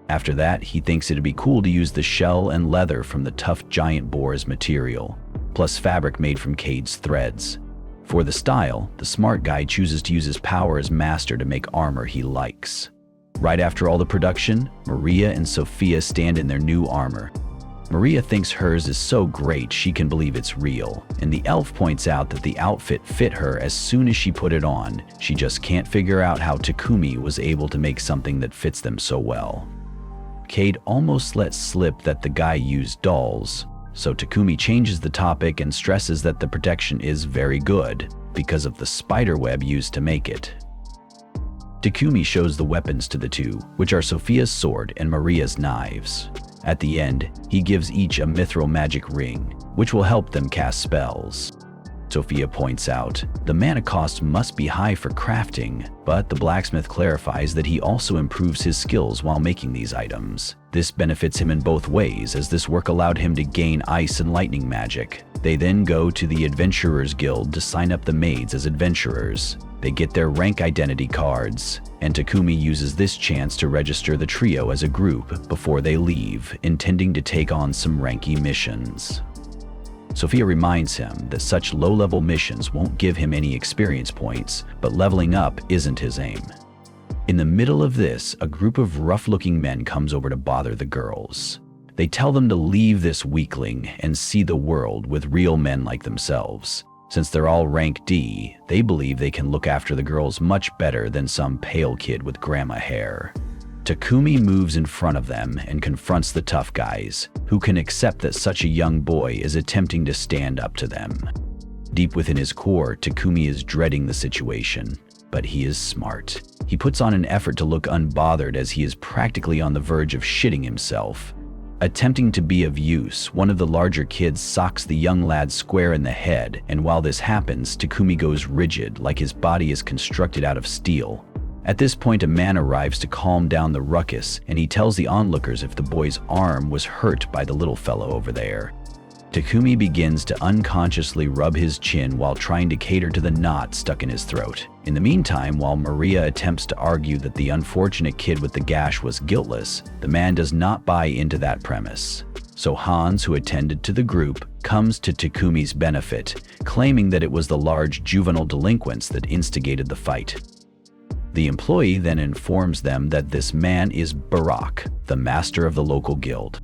After that, he thinks it'd be cool to use the shell and leather from the tough giant boar as material, plus fabric made from Cade's threads. For the style, the smart guy chooses to use his power as master to make armor he likes. Right after all the production, Maria and Sophia stand in their new armor. Maria thinks hers is so great she can believe it's real, and the elf points out that the outfit fit her as soon as she put it on. She just can't figure out how Takumi was able to make something that fits them so well. Cade almost lets slip that the guy used dolls, so Takumi changes the topic and stresses that the protection is very good because of the spider web used to make it. Takumi shows the weapons to the two, which are Sophia's sword and Maria's knives. At the end, he gives each a mithril magic ring, which will help them cast spells. Sophia points out, the mana cost must be high for crafting, but the blacksmith clarifies that he also improves his skills while making these items. This benefits him in both ways, as this work allowed him to gain ice and lightning magic. They then go to the Adventurers Guild to sign up the maids as adventurers. They get their rank identity cards, and Takumi uses this chance to register the trio as a group before they leave, intending to take on some ranky missions. Sophia reminds him that such low-level missions won't give him any experience points, but leveling up isn't his aim. In the middle of this, a group of rough-looking men comes over to bother the girls. They tell them to leave this weakling and see the world with real men like themselves. Since they're all rank D, they believe they can look after the girls much better than some pale kid with grandma hair. Takumi moves in front of them and confronts the tough guys, who can accept that such a young boy is attempting to stand up to them. Deep within his core, Takumi is dreading the situation, but he is smart. He puts on an effort to look unbothered as he is practically on the verge of shitting himself. Attempting to be of use, one of the larger kids socks the young lad square in the head, and while this happens, Takumi goes rigid, like his body is constructed out of steel. At this point, a man arrives to calm down the ruckus, and he tells the onlookers if the boy's arm was hurt by the little fellow over there. Takumi begins to unconsciously rub his chin while trying to cater to the knot stuck in his throat. In the meantime, while Maria attempts to argue that the unfortunate kid with the gash was guiltless, the man does not buy into that premise. So Hans, who attended to the group, comes to Takumi's benefit, claiming that it was the large juvenile delinquents that instigated the fight. The employee then informs them that this man is Barak, the master of the local guild.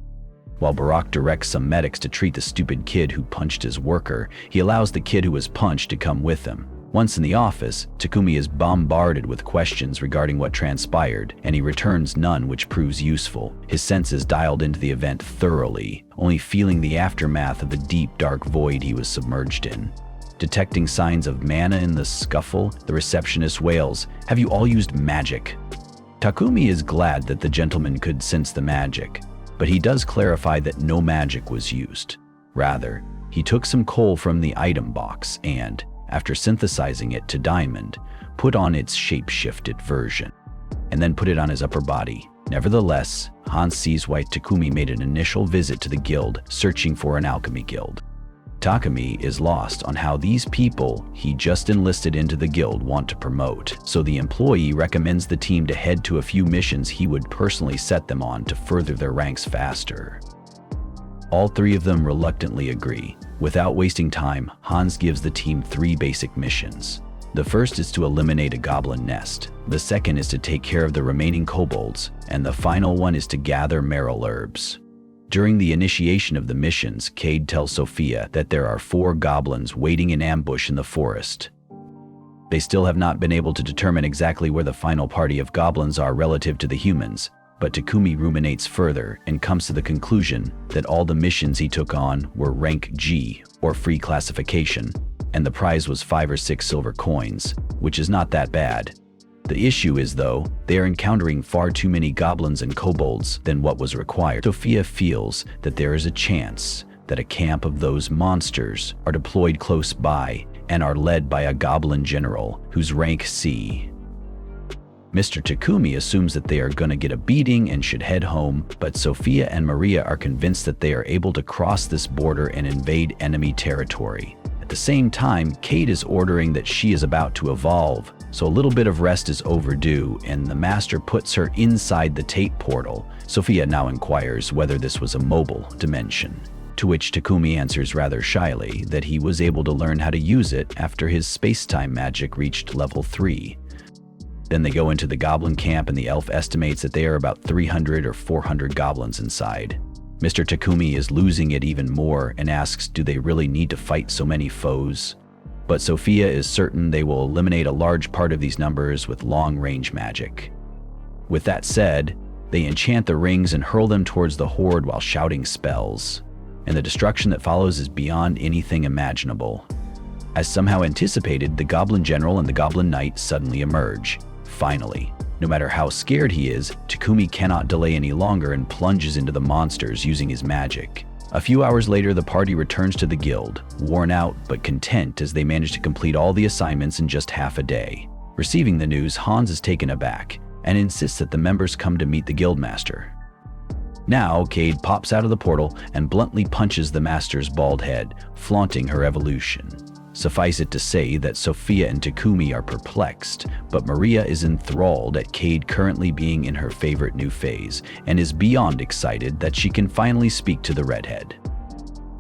While Barak directs some medics to treat the stupid kid who punched his worker, he allows the kid who was punched to come with him. Once in the office, Takumi is bombarded with questions regarding what transpired, and he returns none, which proves useful. His senses dialed into the event thoroughly, only feeling the aftermath of the deep, dark void he was submerged in. Detecting signs of mana in the scuffle, the receptionist wails, "Have you all used magic?" Takumi is glad that the gentleman could sense the magic, but he does clarify that no magic was used. Rather, he took some coal from the item box and, after synthesizing it to diamond, put on its shape-shifted version, and then put it on his upper body. Nevertheless, Hans sees why Takumi made an initial visit to the guild, searching for an alchemy guild. Takumi is lost on how these people he just enlisted into the guild want to promote, so the employee recommends the team to head to a few missions he would personally set them on to further their ranks faster. All three of them reluctantly agree. Without wasting time, Hans gives the team 3 basic missions. The first is to eliminate a goblin nest, the second is to take care of the remaining kobolds, and the final one is to gather merle herbs. During the initiation of the missions, Cade tells Sophia that there are 4 goblins waiting in ambush in the forest. They still have not been able to determine exactly where the final party of goblins are relative to the humans, but Takumi ruminates further and comes to the conclusion that all the missions he took on were rank G, or free classification, and the prize was 5 or 6 silver coins, which is not that bad. The issue is, though, they are encountering far too many goblins and kobolds than what was required. Sophia feels that there is a chance that a camp of those monsters are deployed close by and are led by a goblin general whose rank C. Mr. Takumi assumes that they are gonna get a beating and should head home, but Sophia and Maria are convinced that they are able to cross this border and invade enemy territory. At the same time, Cade is ordering that she is about to evolve, so a little bit of rest is overdue, and the master puts her inside the tape portal. Sophia now inquires whether this was a mobile dimension, to which Takumi answers rather shyly that he was able to learn how to use it after his space-time magic reached level 3. Then they go into the goblin camp, and the elf estimates that there are about 300 or 400 goblins inside. Mr. Takumi is losing it even more and asks, do they really need to fight so many foes? But Sophia is certain they will eliminate a large part of these numbers with long-range magic. With that said, they enchant the rings and hurl them towards the horde while shouting spells, and the destruction that follows is beyond anything imaginable. As somehow anticipated, the Goblin General and the Goblin Knight suddenly emerge. Finally, no matter how scared he is, Takumi cannot delay any longer and plunges into the monsters using his magic. A few hours later, the party returns to the guild, worn out but content as they manage to complete all the assignments in just half a day. Receiving the news, Hans is taken aback and insists that the members come to meet the guildmaster. Now, Cade pops out of the portal and bluntly punches the master's bald head, flaunting her evolution. Suffice it to say that Sophia and Takumi are perplexed, but Maria is enthralled at Cade currently being in her favorite new phase and is beyond excited that she can finally speak to the redhead.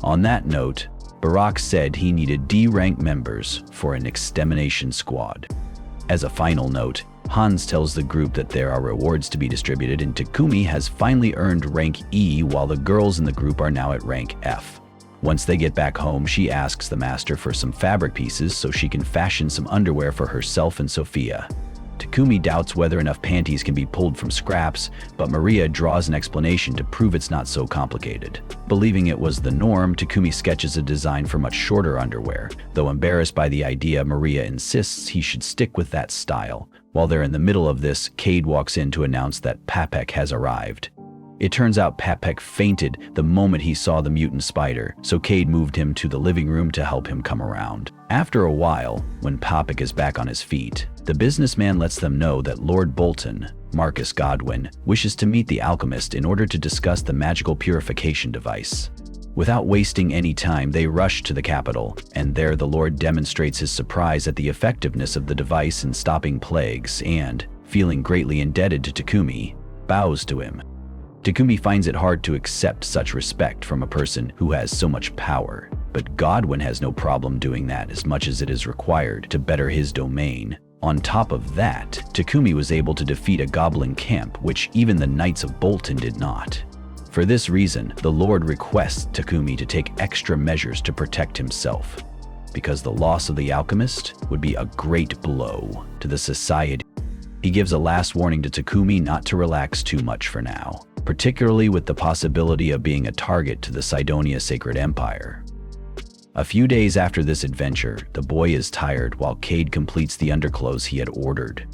On that note, Barak said he needed D-rank members for an extermination squad. As a final note, Hans tells the group that there are rewards to be distributed, and Takumi has finally earned rank E while the girls in the group are now at rank F. Once they get back home, she asks the master for some fabric pieces so she can fashion some underwear for herself and Sophia. Takumi doubts whether enough panties can be pulled from scraps, but Maria draws an explanation to prove it's not so complicated. Believing it was the norm, Takumi sketches a design for much shorter underwear. Though embarrassed by the idea, Maria insists he should stick with that style. While they're in the middle of this, Cade walks in to announce that Papek has arrived. It turns out Papek fainted the moment he saw the mutant spider, so Cade moved him to the living room to help him come around. After a while, when Papek is back on his feet, the businessman lets them know that Lord Bolton, Marcus Godwin, wishes to meet the Alchemist in order to discuss the magical purification device. Without wasting any time, they rush to the capital, and there the Lord demonstrates his surprise at the effectiveness of the device in stopping plagues and, feeling greatly indebted to Takumi, bows to him. Takumi finds it hard to accept such respect from a person who has so much power, but Godwin has no problem doing that as much as it is required to better his domain. On top of that, Takumi was able to defeat a goblin camp, which even the Knights of Bolton did not. For this reason, the Lord requests Takumi to take extra measures to protect himself. because the loss of the Alchemist would be a great blow to the society. He gives a last warning to Takumi not to relax too much for now, particularly with the possibility of being a target to the Sidonia Sacred Empire. A few days after this adventure, the boy is tired while Cade completes the underclothes he had ordered.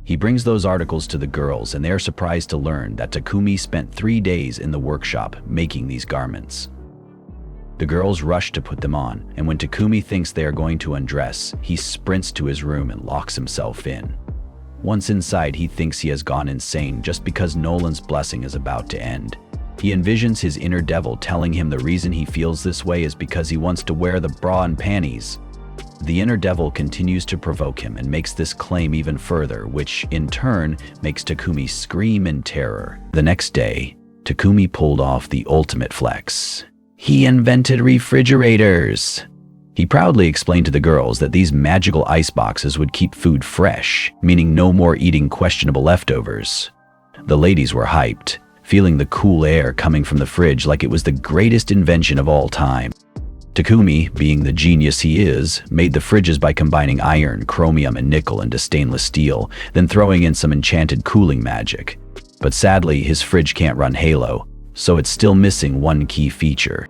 He brings those articles to the girls, and they are surprised to learn that Takumi spent 3 days in the workshop making these garments. The girls rush to put them on, and when Takumi thinks they are going to undress, he sprints to his room and locks himself in. Once inside, he thinks he has gone insane just because Nolan's blessing is about to end. He envisions his inner devil telling him the reason he feels this way is because he wants to wear the bra and panties. The inner devil continues to provoke him and makes this claim even further, which in turn makes Takumi scream in terror. The next day, Takumi pulled off the ultimate flex. He invented refrigerators! He proudly explained to the girls that these magical ice boxes would keep food fresh, meaning no more eating questionable leftovers. The ladies were hyped, feeling the cool air coming from the fridge like it was the greatest invention of all time. Takumi, being the genius he is, made the fridges by combining iron, chromium, and nickel into stainless steel, then throwing in some enchanted cooling magic. But sadly, his fridge can't run Halo, so it's still missing one key feature.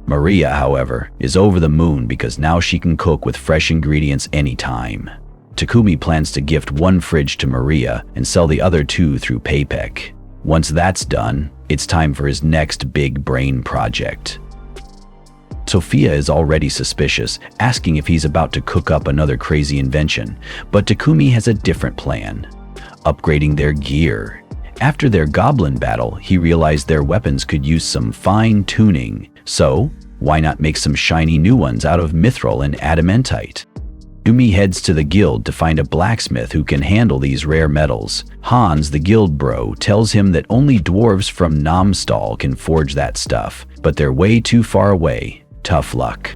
Maria, however, is over the moon because now she can cook with fresh ingredients anytime. Takumi plans to gift one fridge to Maria and sell the other 2 through PayPal. Once that's done, it's time for his next big brain project. Sophia is already suspicious, asking if he's about to cook up another crazy invention, but Takumi has a different plan: upgrading their gear. After their goblin battle, he realized their weapons could use some fine-tuning, so why not make some shiny new ones out of mithril and adamantite? Takumi heads to the guild to find a blacksmith who can handle these rare metals. Hans, the guild bro, tells him that only dwarves from Namstal can forge that stuff, but they're way too far away. Tough luck.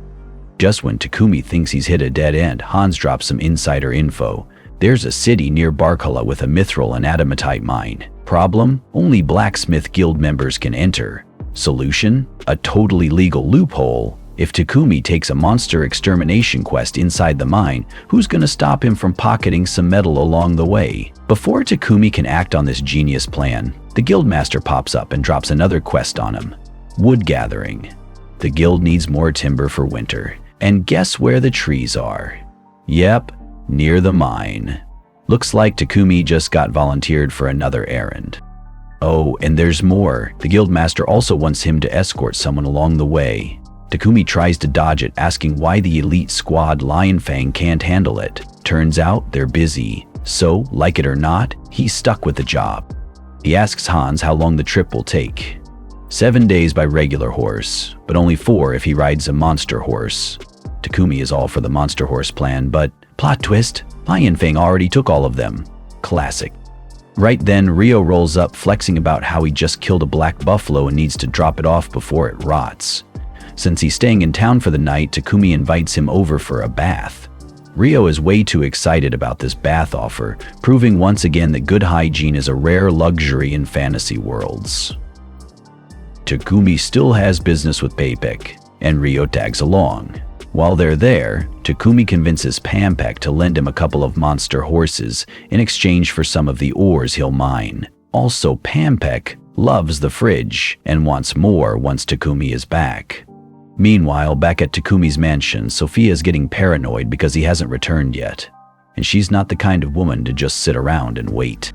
Just when Takumi thinks he's hit a dead end, Hans drops some insider info. There's a city near Barkala with a mithril and adamantite mine. Problem? Only blacksmith guild members can enter. Solution? A totally legal loophole. If Takumi takes a monster extermination quest inside the mine, who's gonna stop him from pocketing some metal along the way? Before Takumi can act on this genius plan, the guildmaster pops up and drops another quest on him: wood gathering. The guild needs more timber for winter, and guess where the trees are? Yep, near the mine. Looks like Takumi just got volunteered for another errand. Oh, and there's more. The guildmaster also wants him to escort someone along the way. Takumi tries to dodge it, asking why the elite squad Lionfang can't handle it. Turns out they're busy, so, like it or not, he's stuck with the job. He asks Hans how long the trip will take. 7 days by regular horse, but only 4 if he rides a monster horse. Takumi is all for the monster horse plan, but plot twist, Lionfang already took all of them. Classic. Right then, Rio rolls up, flexing about how he just killed a black buffalo and needs to drop it off before it rots. Since he's staying in town for the night, Takumi invites him over for a bath. Rio is way too excited about this bath offer, proving once again that good hygiene is a rare luxury in fantasy worlds. Takumi still has business with Paypek, and Rio tags along. While they're there, Takumi convinces Pampek to lend him a couple of monster horses in exchange for some of the ores he'll mine. Also, Pampek loves the fridge and wants more once Takumi is back. Meanwhile, back at Takumi's mansion, Sophia is getting paranoid because he hasn't returned yet, and she's not the kind of woman to just sit around and wait.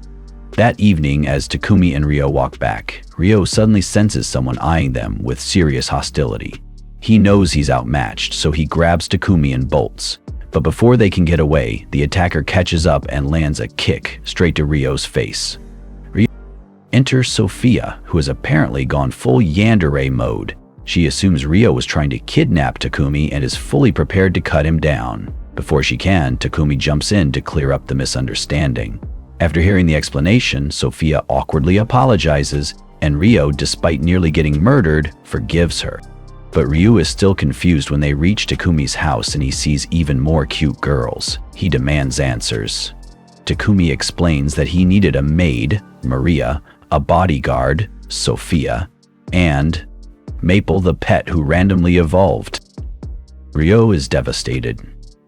That evening, as Takumi and Rio walk back, Rio suddenly senses someone eyeing them with serious hostility. He knows he's outmatched, so he grabs Takumi and bolts. But before they can get away, the attacker catches up and lands a kick straight to Rio's face. Enters Sophia, who has apparently gone full yandere mode. She assumes Rio was trying to kidnap Takumi and is fully prepared to cut him down. Before she can, Takumi jumps in to clear up the misunderstanding. After hearing the explanation, Sophia awkwardly apologizes, and Rio, despite nearly getting murdered, forgives her. But Ryu is still confused when they reach Takumi's house and he sees even more cute girls. He demands answers. Takumi explains that he needed a maid, Maria, a bodyguard, Sophia, and Maple the pet who randomly evolved. Ryo is devastated.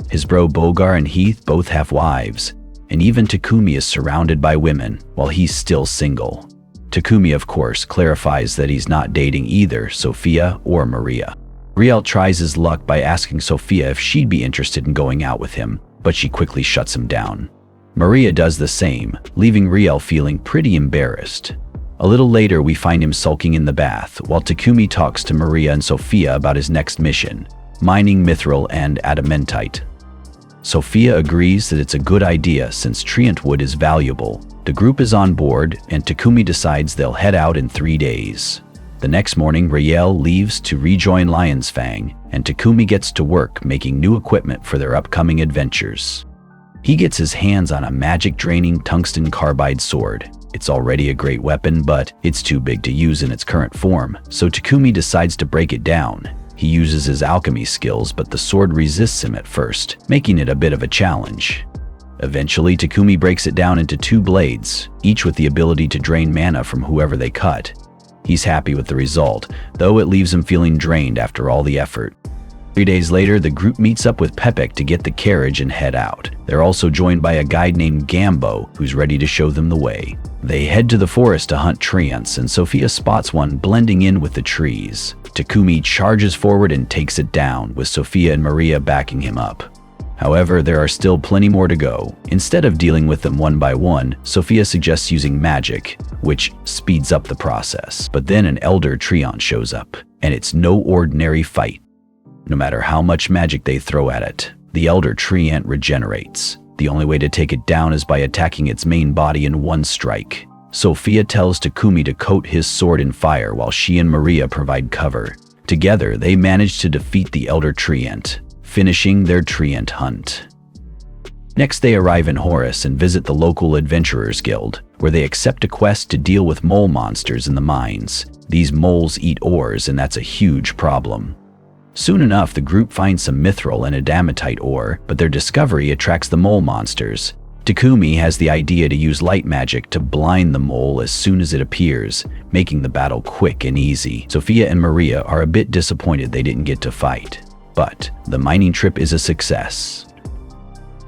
His bro Bogar and Heath both have wives, and even Takumi is surrounded by women while he's still single. Takumi, of course, clarifies that he's not dating either Sophia or Maria. Riel tries his luck by asking Sophia if she'd be interested in going out with him, but she quickly shuts him down. Maria does the same, leaving Riel feeling pretty embarrassed. A little later, we find him sulking in the bath while Takumi talks to Maria and Sophia about his next mission, mining mithril and adamantite. Sophia agrees that it's a good idea since treant wood is valuable. The group is on board, and Takumi decides they'll head out in 3 days. The next morning, Riel leaves to rejoin Lion's Fang, and Takumi gets to work making new equipment for their upcoming adventures. He gets his hands on a magic-draining tungsten carbide sword. It's already a great weapon, but it's too big to use in its current form, so Takumi decides to break it down. He uses his alchemy skills, but the sword resists him at first, making it a bit of a challenge. Eventually, Takumi breaks it down into 2 blades, each with the ability to drain mana from whoever they cut. He's happy with the result, though it leaves him feeling drained after all the effort. 3 days later, the group meets up with Pepek to get the carriage and head out. They're also joined by a guide named Gambo, who's ready to show them the way. They head to the forest to hunt treants, and Sophia spots one blending in with the trees. Takumi charges forward and takes it down, with Sophia and Maria backing him up. However, there are still plenty more to go. Instead of dealing with them one by one, Sophia suggests using magic, which speeds up the process. But then an elder treant shows up, and it's no ordinary fight. No matter how much magic they throw at it, the elder treant regenerates. The only way to take it down is by attacking its main body in one strike. Sophia tells Takumi to coat his sword in fire while she and Maria provide cover. Together, they manage to defeat the elder treant, finishing their treant hunt. Next, they arrive in Horus and visit the local Adventurers Guild, where they accept a quest to deal with mole monsters in the mines. These moles eat ores, and that's a huge problem. Soon enough, the group finds some mithril and adamantite ore, but their discovery attracts the mole monsters. Takumi has the idea to use light magic to blind the mole as soon as it appears, making the battle quick and easy. Sophia and Maria are a bit disappointed they didn't get to fight, but the mining trip is a success.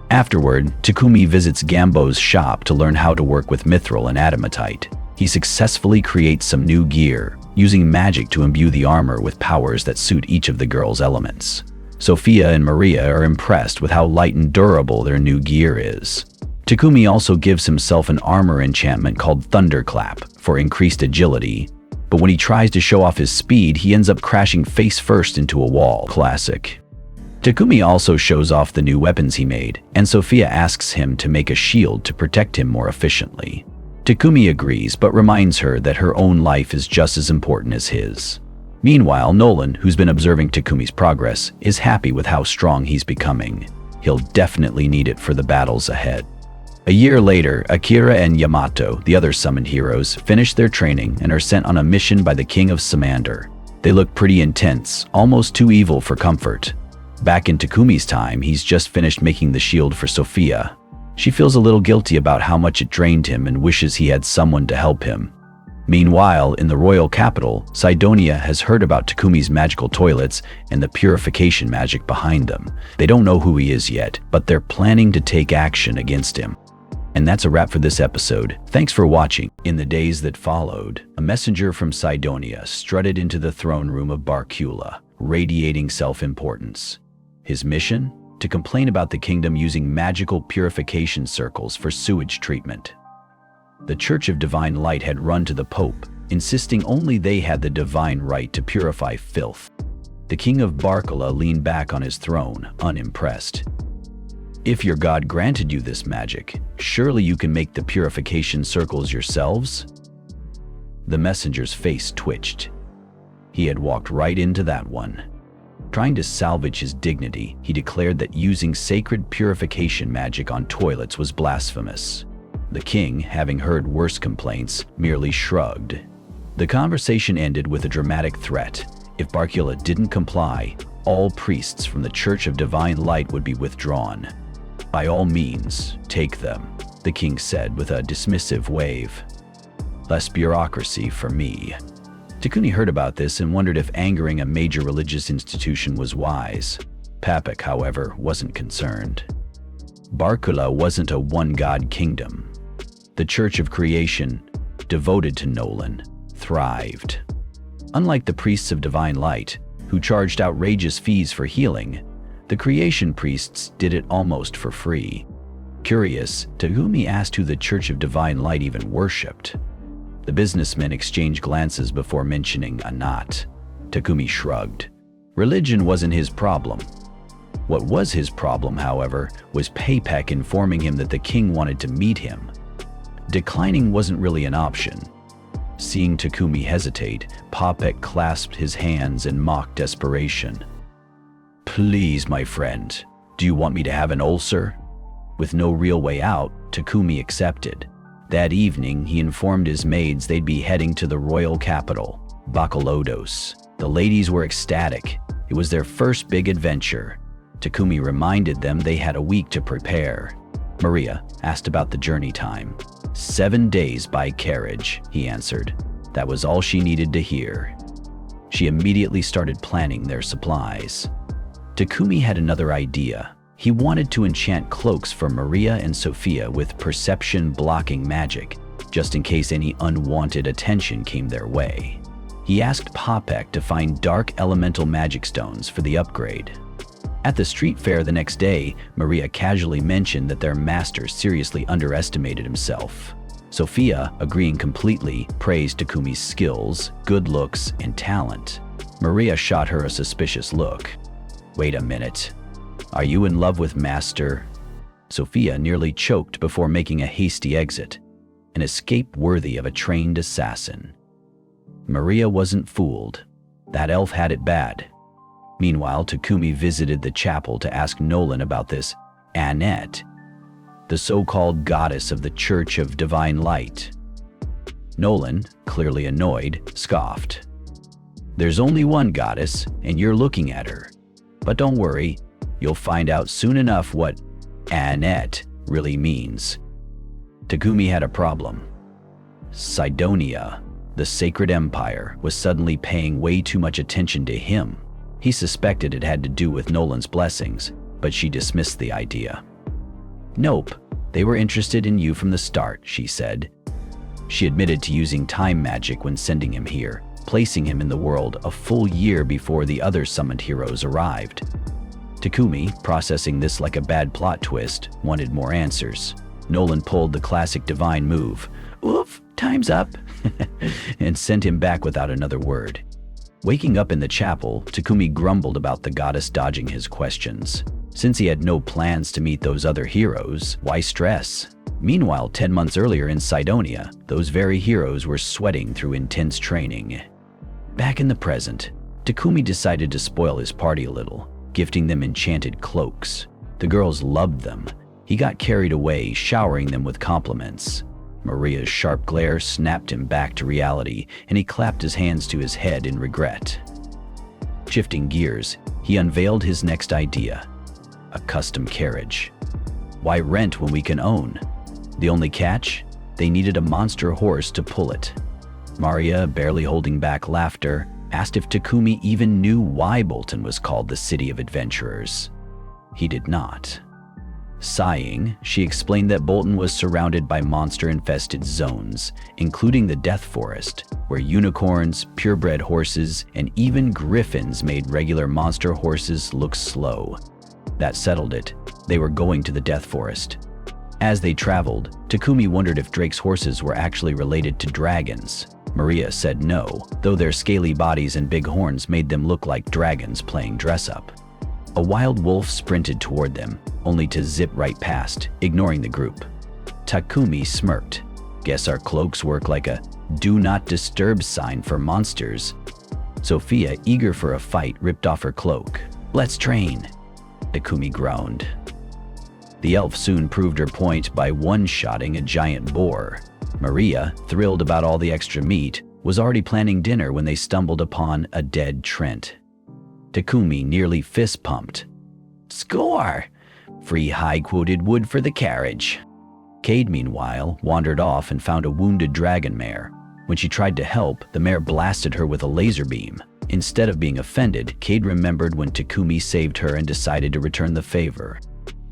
Afterward, Takumi visits Gambo's shop to learn how to work with mithril and adamantite. He successfully creates some new gear, using magic to imbue the armor with powers that suit each of the girls' elements. Sophia and Maria are impressed with how light and durable their new gear is. Takumi also gives himself an armor enchantment called Thunderclap for increased agility, but when he tries to show off his speed, he ends up crashing face first into a wall. Classic. Takumi also shows off the new weapons he made, and Sophia asks him to make a shield to protect him more efficiently. Takumi agrees, but reminds her that her own life is just as important as his. Meanwhile, Nolan, who's been observing Takumi's progress, is happy with how strong he's becoming. He'll definitely need it for the battles ahead. A year later, Akira and Yamato, the other summoned heroes, finish their training and are sent on a mission by the king of Samander. They look pretty intense, almost too evil for comfort. Back in Takumi's time, he's just finished making the shield for Sophia. She feels a little guilty about how much it drained him and wishes he had someone to help him. Meanwhile, in the royal capital, Sidonia has heard about Takumi's magical toilets and the purification magic behind them. They don't know who he is yet, but they're planning to take action against him. And that's a wrap for this episode. Thanks for watching. In the days that followed, a messenger from Sidonia strutted into the throne room of Barcula, radiating self-importance. His mission? To complain about the kingdom using magical purification circles for sewage treatment. The Church of Divine Light had run to the Pope, insisting only they had the divine right to purify filth. The king of Barcula leaned back on his throne, unimpressed. If your god granted you this magic, surely you can make the purification circles yourselves? The messenger's face twitched. He had walked right into that one. Trying to salvage his dignity, he declared that using sacred purification magic on toilets was blasphemous. The king, having heard worse complaints, merely shrugged. The conversation ended with a dramatic threat. If Barcula didn't comply, all priests from the Church of Divine Light would be withdrawn. By all means, take them, the king said with a dismissive wave. Less bureaucracy for me. Takumi heard about this and wondered if angering a major religious institution was wise. Papek, however, wasn't concerned. Barkula wasn't a one-god kingdom. The Church of Creation, devoted to Nolan, thrived. Unlike the priests of Divine Light, who charged outrageous fees for healing, the Creation priests did it almost for free. Curious, Takumi asked who the Church of Divine Light even worshipped. The businessmen exchanged glances before mentioning a knot. Takumi shrugged. Religion wasn't his problem. What was his problem, however, was Papek informing him that the king wanted to meet him. Declining wasn't really an option. Seeing Takumi hesitate, Papek clasped his hands in mock desperation. "Please, my friend, do you want me to have an ulcer?" With no real way out, Takumi accepted. That evening, he informed his maids they'd be heading to the royal capital, Bakalodos. The ladies were ecstatic. It was their first big adventure. Takumi reminded them they had a week to prepare. Maria asked about the journey time. 7 days by carriage, he answered. That was all she needed to hear. She immediately started planning their supplies. Takumi had another idea. He wanted to enchant cloaks for Maria and Sophia with perception-blocking magic, just in case any unwanted attention came their way. He asked Papek to find dark elemental magic stones for the upgrade. At the street fair the next day, Maria casually mentioned that their master seriously underestimated himself. Sophia, agreeing completely, praised Takumi's skills, good looks, and talent. Maria shot her a suspicious look. "Wait a minute. Are you in love with Master?" Sophia nearly choked before making a hasty exit, an escape worthy of a trained assassin. Maria wasn't fooled. That elf had it bad. Meanwhile, Takumi visited the chapel to ask Nolan about this Annette, the so-called goddess of the Church of Divine Light. Nolan, clearly annoyed, scoffed. "There's only one goddess, and you're looking at her. But don't worry, you'll find out soon enough what Annette really means." Takumi had a problem. Cydonia, the Sacred Empire, was suddenly paying way too much attention to him. He suspected it had to do with Nolan's blessings, but she dismissed the idea. "Nope, they were interested in you from the start," she said. She admitted to using time magic when sending him here, placing him in the world a full year before the other summoned heroes arrived. Takumi, processing this like a bad plot twist, wanted more answers. Nolan pulled the classic divine move, "Oof, time's up," and sent him back without another word. Waking up in the chapel, Takumi grumbled about the goddess dodging his questions. Since he had no plans to meet those other heroes, why stress? Meanwhile, 10 months earlier in Cydonia, those very heroes were sweating through intense training. Back in the present, Takumi decided to spoil his party a little, gifting them enchanted cloaks. The girls loved them. He got carried away, showering them with compliments. Maria's sharp glare snapped him back to reality, and he clapped his hands to his head in regret. Shifting gears, he unveiled his next idea: a custom carriage. Why rent when we can own? The only catch? They needed a monster horse to pull it. Maria, barely holding back laughter, asked if Takumi even knew why Bolton was called the City of Adventurers. He did not. Sighing, she explained that Bolton was surrounded by monster-infested zones, including the Death Forest, where unicorns, purebred horses, and even griffins made regular monster horses look slow. That settled it. They were going to the Death Forest. As they traveled, Takumi wondered if Drake's horses were actually related to dragons. Maria said no, though their scaly bodies and big horns made them look like dragons playing dress-up. A wild wolf sprinted toward them, only to zip right past, ignoring the group. Takumi smirked. Guess our cloaks work like a "do not disturb" sign for monsters. Sophia, eager for a fight, ripped off her cloak. "Let's train." Takumi groaned. The elf soon proved her point by one-shotting a giant boar. Maria, thrilled about all the extra meat, was already planning dinner when they stumbled upon a dead Trent. Takumi nearly fist-pumped. "Score! Free high-quoted wood for the carriage." Cade, meanwhile, wandered off and found a wounded dragon mare. When she tried to help, the mare blasted her with a laser beam. Instead of being offended, Cade remembered when Takumi saved her and decided to return the favor.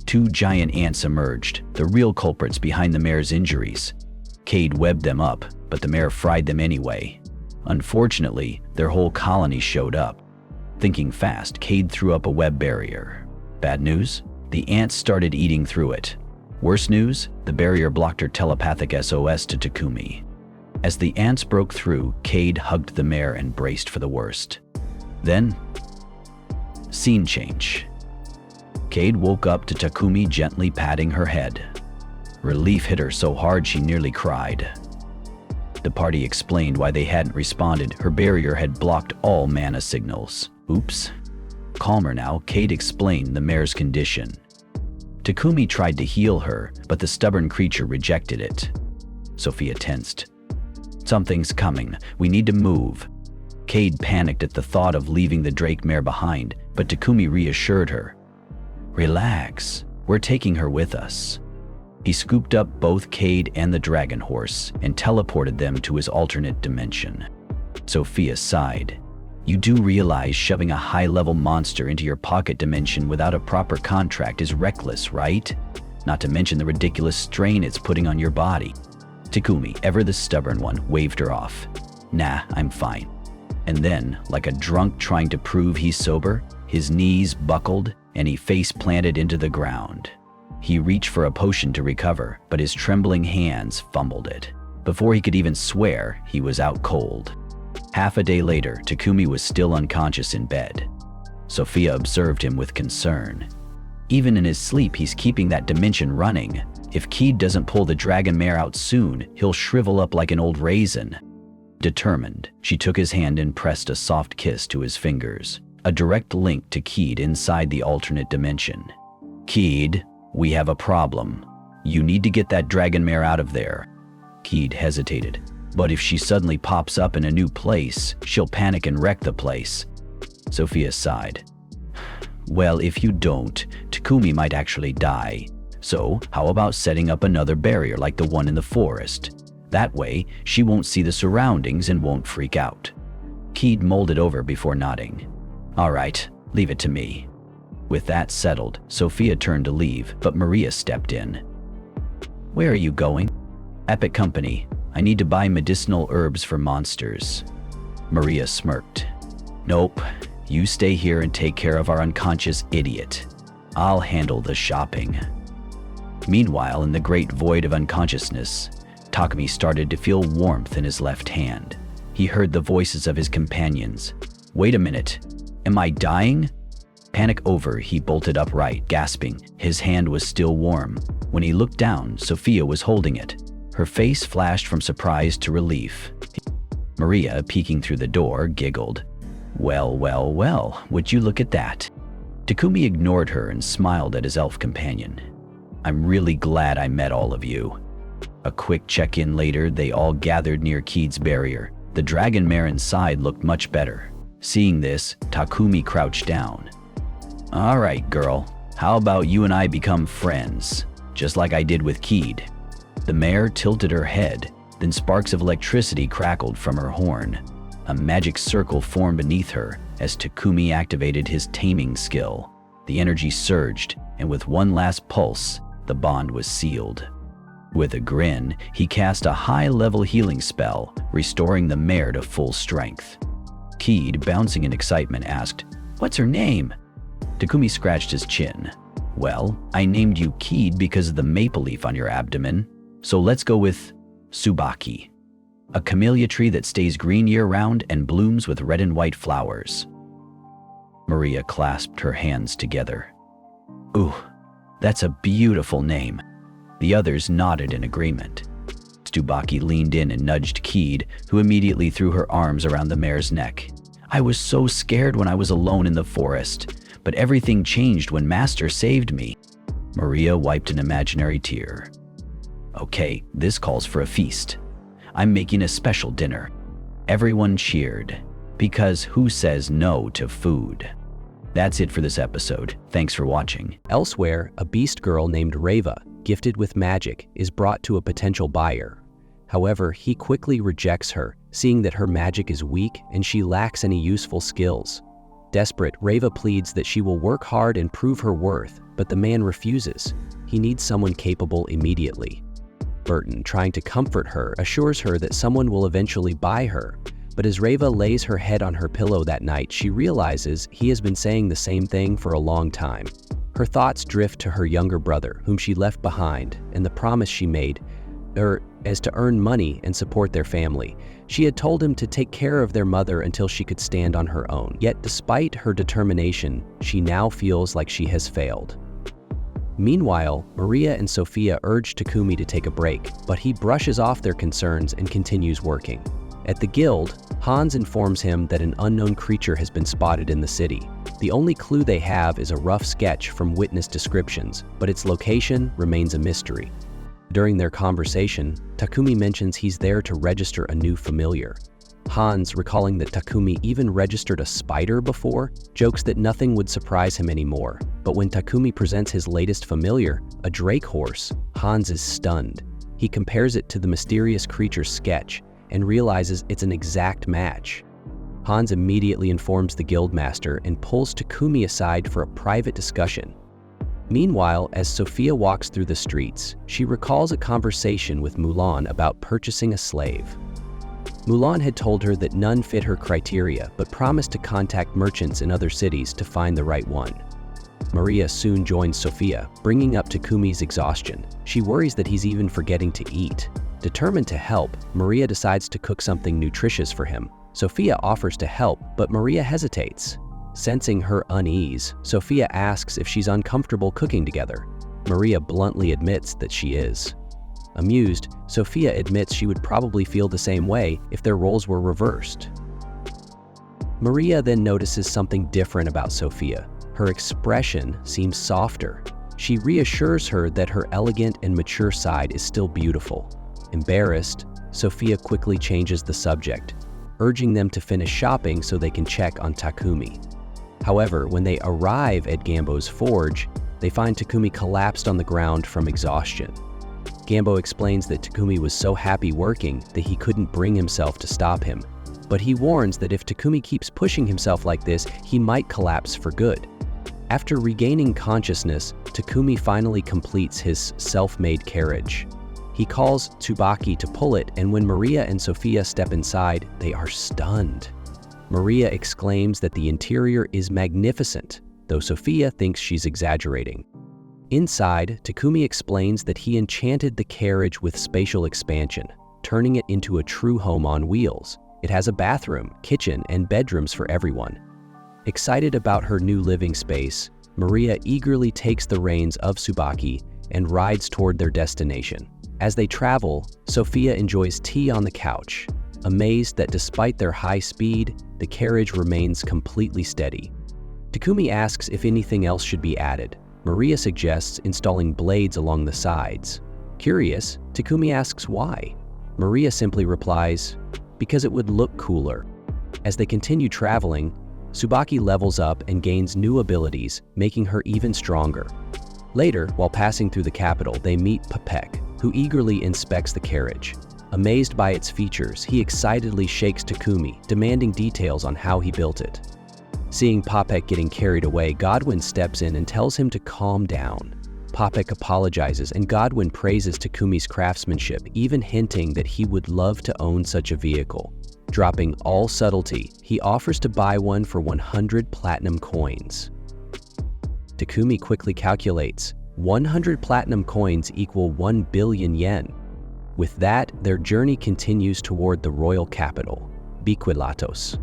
Two giant ants emerged, the real culprits behind the mare's injuries. Cade webbed them up, but the mare fried them anyway. Unfortunately, their whole colony showed up. Thinking fast, Cade threw up a web barrier. Bad news? The ants started eating through it. Worse news? The barrier blocked her telepathic SOS to Takumi. As the ants broke through, Cade hugged the mare and braced for the worst. Then, scene change. Cade woke up to Takumi gently patting her head. Relief hit her so hard she nearly cried. The party explained why they hadn't responded. Her barrier had blocked all mana signals. Oops. Calmer now, Cade explained the mare's condition. Takumi tried to heal her, but the stubborn creature rejected it. Sophia tensed. Something's coming. We need to move. Cade panicked at the thought of leaving the Drake mare behind, but Takumi reassured her. Relax. We're taking her with us. He scooped up both Cade and the dragon horse and teleported them to his alternate dimension. Sophia sighed. You do realize shoving a high-level monster into your pocket dimension without a proper contract is reckless, right? Not to mention the ridiculous strain it's putting on your body. Takumi, ever the stubborn one, waved her off. Nah, I'm fine. And then, like a drunk trying to prove he's sober, his knees buckled and he face-planted into the ground. He reached for a potion to recover, but his trembling hands fumbled it. Before he could even swear, he was out cold. Half a day later, Takumi was still unconscious in bed. Sophia observed him with concern. Even in his sleep, he's keeping that dimension running. If Cade doesn't pull the dragon mare out soon, he'll shrivel up like an old raisin. Determined, she took his hand and pressed a soft kiss to his fingers, a direct link to Cade inside the alternate dimension. Cade, we have a problem. You need to get that dragon mare out of there. Cade hesitated. But if she suddenly pops up in a new place, she'll panic and wreck the place. Sophia sighed. Well, if you don't, Takumi might actually die. So, how about setting up another barrier like the one in the forest? That way, she won't see the surroundings and won't freak out. Cade mulled it over before nodding. All right, leave it to me. With that settled, Sophia turned to leave, but Maria stepped in. Where are you going? Epic Company. I need to buy medicinal herbs for monsters. Maria smirked. Nope, you stay here and take care of our unconscious idiot. I'll handle the shopping. Meanwhile, in the great void of unconsciousness, Takumi started to feel warmth in his left hand. He heard the voices of his companions. Wait a minute, am I dying? Panic over, he bolted upright, gasping. His hand was still warm. When he looked down, Sophia was holding it. Her face flashed from surprise to relief. Maria, peeking through the door, giggled. Well, well, well, would you look at that? Takumi ignored her and smiled at his elf companion. I'm really glad I met all of you. A quick check-in later, they all gathered near Cade's barrier. The dragon mare inside looked much better. Seeing this, Takumi crouched down. All right, girl, how about you and I become friends, just like I did with Cade? The mare tilted her head, then sparks of electricity crackled from her horn. A magic circle formed beneath her as Takumi activated his taming skill. The energy surged, and with one last pulse, the bond was sealed. With a grin, he cast a high-level healing spell, restoring the mare to full strength. Cade, bouncing in excitement, asked, What's her name? Takumi scratched his chin. Well, I named you Cade because of the maple leaf on your abdomen. So let's go with Tsubaki, a camellia tree that stays green year-round and blooms with red and white flowers. Maria clasped her hands together. Ooh, that's a beautiful name. The others nodded in agreement. Tsubaki leaned in and nudged Cade, who immediately threw her arms around the mare's neck. I was so scared when I was alone in the forest, but everything changed when Master saved me. Maria wiped an imaginary tear. Okay, this calls for a feast. I'm making a special dinner. Everyone cheered, because who says no to food? That's it for this episode. Thanks for watching. Elsewhere, a beast girl named Reva, gifted with magic, is brought to a potential buyer. However, he quickly rejects her, seeing that her magic is weak and she lacks any useful skills. Desperate, Reva pleads that she will work hard and prove her worth, but the man refuses. He needs someone capable immediately. Burton, trying to comfort her, assures her that someone will eventually buy her. But as Reva lays her head on her pillow that night, she realizes he has been saying the same thing for a long time. Her thoughts drift to her younger brother, whom she left behind, and the promise she made, as to earn money and support their family. She had told him to take care of their mother until she could stand on her own. Yet despite her determination, she now feels like she has failed. Meanwhile, Maria and Sophia urge Takumi to take a break, but he brushes off their concerns and continues working. At the guild, Hans informs him that an unknown creature has been spotted in the city. The only clue they have is a rough sketch from witness descriptions, but its location remains a mystery. During their conversation, Takumi mentions he's there to register a new familiar. Hans, recalling that Takumi even registered a spider before, jokes that nothing would surprise him anymore. But when Takumi presents his latest familiar, a drake horse, Hans is stunned. He compares it to the mysterious creature's sketch and realizes it's an exact match. Hans immediately informs the guildmaster and pulls Takumi aside for a private discussion. Meanwhile, as Sophia walks through the streets, she recalls a conversation with Mulan about purchasing a slave. Mulan had told her that none fit her criteria, but promised to contact merchants in other cities to find the right one. Maria soon joins Sophia, bringing up Takumi's exhaustion. She worries that he's even forgetting to eat. Determined to help, Maria decides to cook something nutritious for him. Sophia offers to help, but Maria hesitates. Sensing her unease, Sophia asks if she's uncomfortable cooking together. Maria bluntly admits that she is. Amused, Sophia admits she would probably feel the same way if their roles were reversed. Maria then notices something different about Sophia. Her expression seems softer. She reassures her that her elegant and mature side is still beautiful. Embarrassed, Sophia quickly changes the subject, urging them to finish shopping so they can check on Takumi. However, when they arrive at Gambo's forge, they find Takumi collapsed on the ground from exhaustion. Gambo explains that Takumi was so happy working that he couldn't bring himself to stop him. But he warns that if Takumi keeps pushing himself like this, he might collapse for good. After regaining consciousness, Takumi finally completes his self-made carriage. He calls Tsubaki to pull it, and when Maria and Sophia step inside, they are stunned. Maria exclaims that the interior is magnificent, though Sophia thinks she's exaggerating. Inside, Takumi explains that he enchanted the carriage with spatial expansion, turning it into a true home on wheels. It has a bathroom, kitchen, and bedrooms for everyone. Excited about her new living space, Maria eagerly takes the reins of Tsubaki and rides toward their destination. As they travel, Sophia enjoys tea on the couch, amazed that despite their high speed, the carriage remains completely steady. Takumi asks if anything else should be added. Maria suggests installing blades along the sides. Curious, Takumi asks why. Maria simply replies, because it would look cooler. As they continue traveling, Tsubaki levels up and gains new abilities, making her even stronger. Later, while passing through the capital, they meet Papek, who eagerly inspects the carriage. Amazed by its features, he excitedly shakes Takumi, demanding details on how he built it. Seeing Papek getting carried away, Godwin steps in and tells him to calm down. Papek apologizes and Godwin praises Takumi's craftsmanship, even hinting that he would love to own such a vehicle. Dropping all subtlety, he offers to buy one for 100 platinum coins. Takumi quickly calculates, 100 platinum coins equal 1 billion yen. With that, their journey continues toward the royal capital, Biquilatos.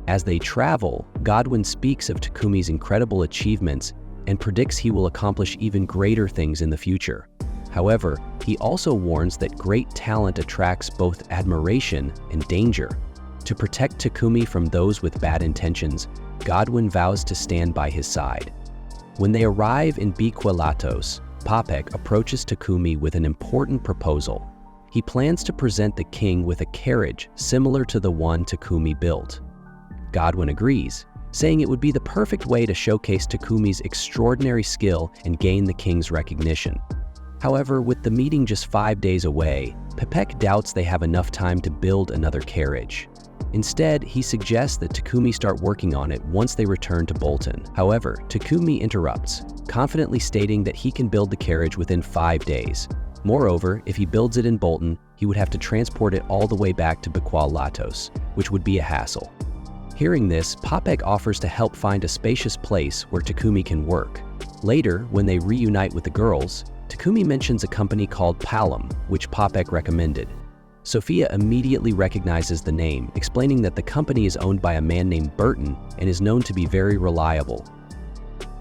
As they travel, Godwin speaks of Takumi's incredible achievements and predicts he will accomplish even greater things in the future. However, he also warns that great talent attracts both admiration and danger. To protect Takumi from those with bad intentions, Godwin vows to stand by his side. When they arrive in Biquilatos, Papek approaches Takumi with an important proposal. He plans to present the king with a carriage similar to the one Takumi built. Godwin agrees, saying it would be the perfect way to showcase Takumi's extraordinary skill and gain the king's recognition. However, with the meeting just 5 days away, Pepek doubts they have enough time to build another carriage. Instead, he suggests that Takumi start working on it once they return to Bolton. However, Takumi interrupts, confidently stating that he can build the carriage within 5 days. Moreover, if he builds it in Bolton, he would have to transport it all the way back to Bakwa Latos, which would be a hassle. Hearing this, Popek offers to help find a spacious place where Takumi can work. Later, when they reunite with the girls, Takumi mentions a company called Palom, which Popek recommended. Sophia immediately recognizes the name, explaining that the company is owned by a man named Burton and is known to be very reliable.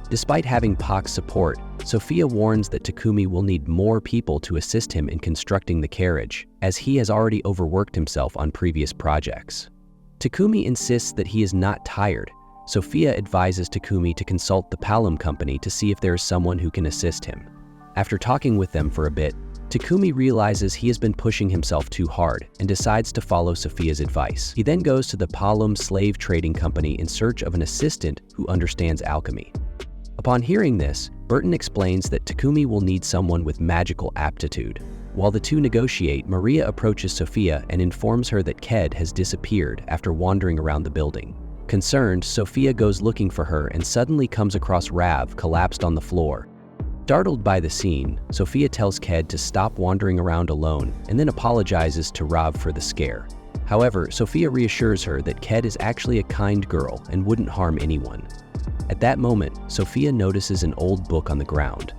Despite having Pak's support, Sophia warns that Takumi will need more people to assist him in constructing the carriage, as he has already overworked himself on previous projects. Takumi insists that he is not tired. Sophia advises Takumi to consult the Palom company to see if there is someone who can assist him. After talking with them for a bit, Takumi realizes he has been pushing himself too hard and decides to follow Sophia's advice. He then goes to the Palom slave trading company in search of an assistant who understands alchemy. Upon hearing this, Burton explains that Takumi will need someone with magical aptitude. While the two negotiate, Maria approaches Sophia and informs her that Ked has disappeared after wandering around the building. Concerned, Sophia goes looking for her and suddenly comes across Rav collapsed on the floor. Startled by the scene, Sophia tells Ked to stop wandering around alone and then apologizes to Rav for the scare. However, Sophia reassures her that Ked is actually a kind girl and wouldn't harm anyone. At that moment, Sophia notices an old book on the ground.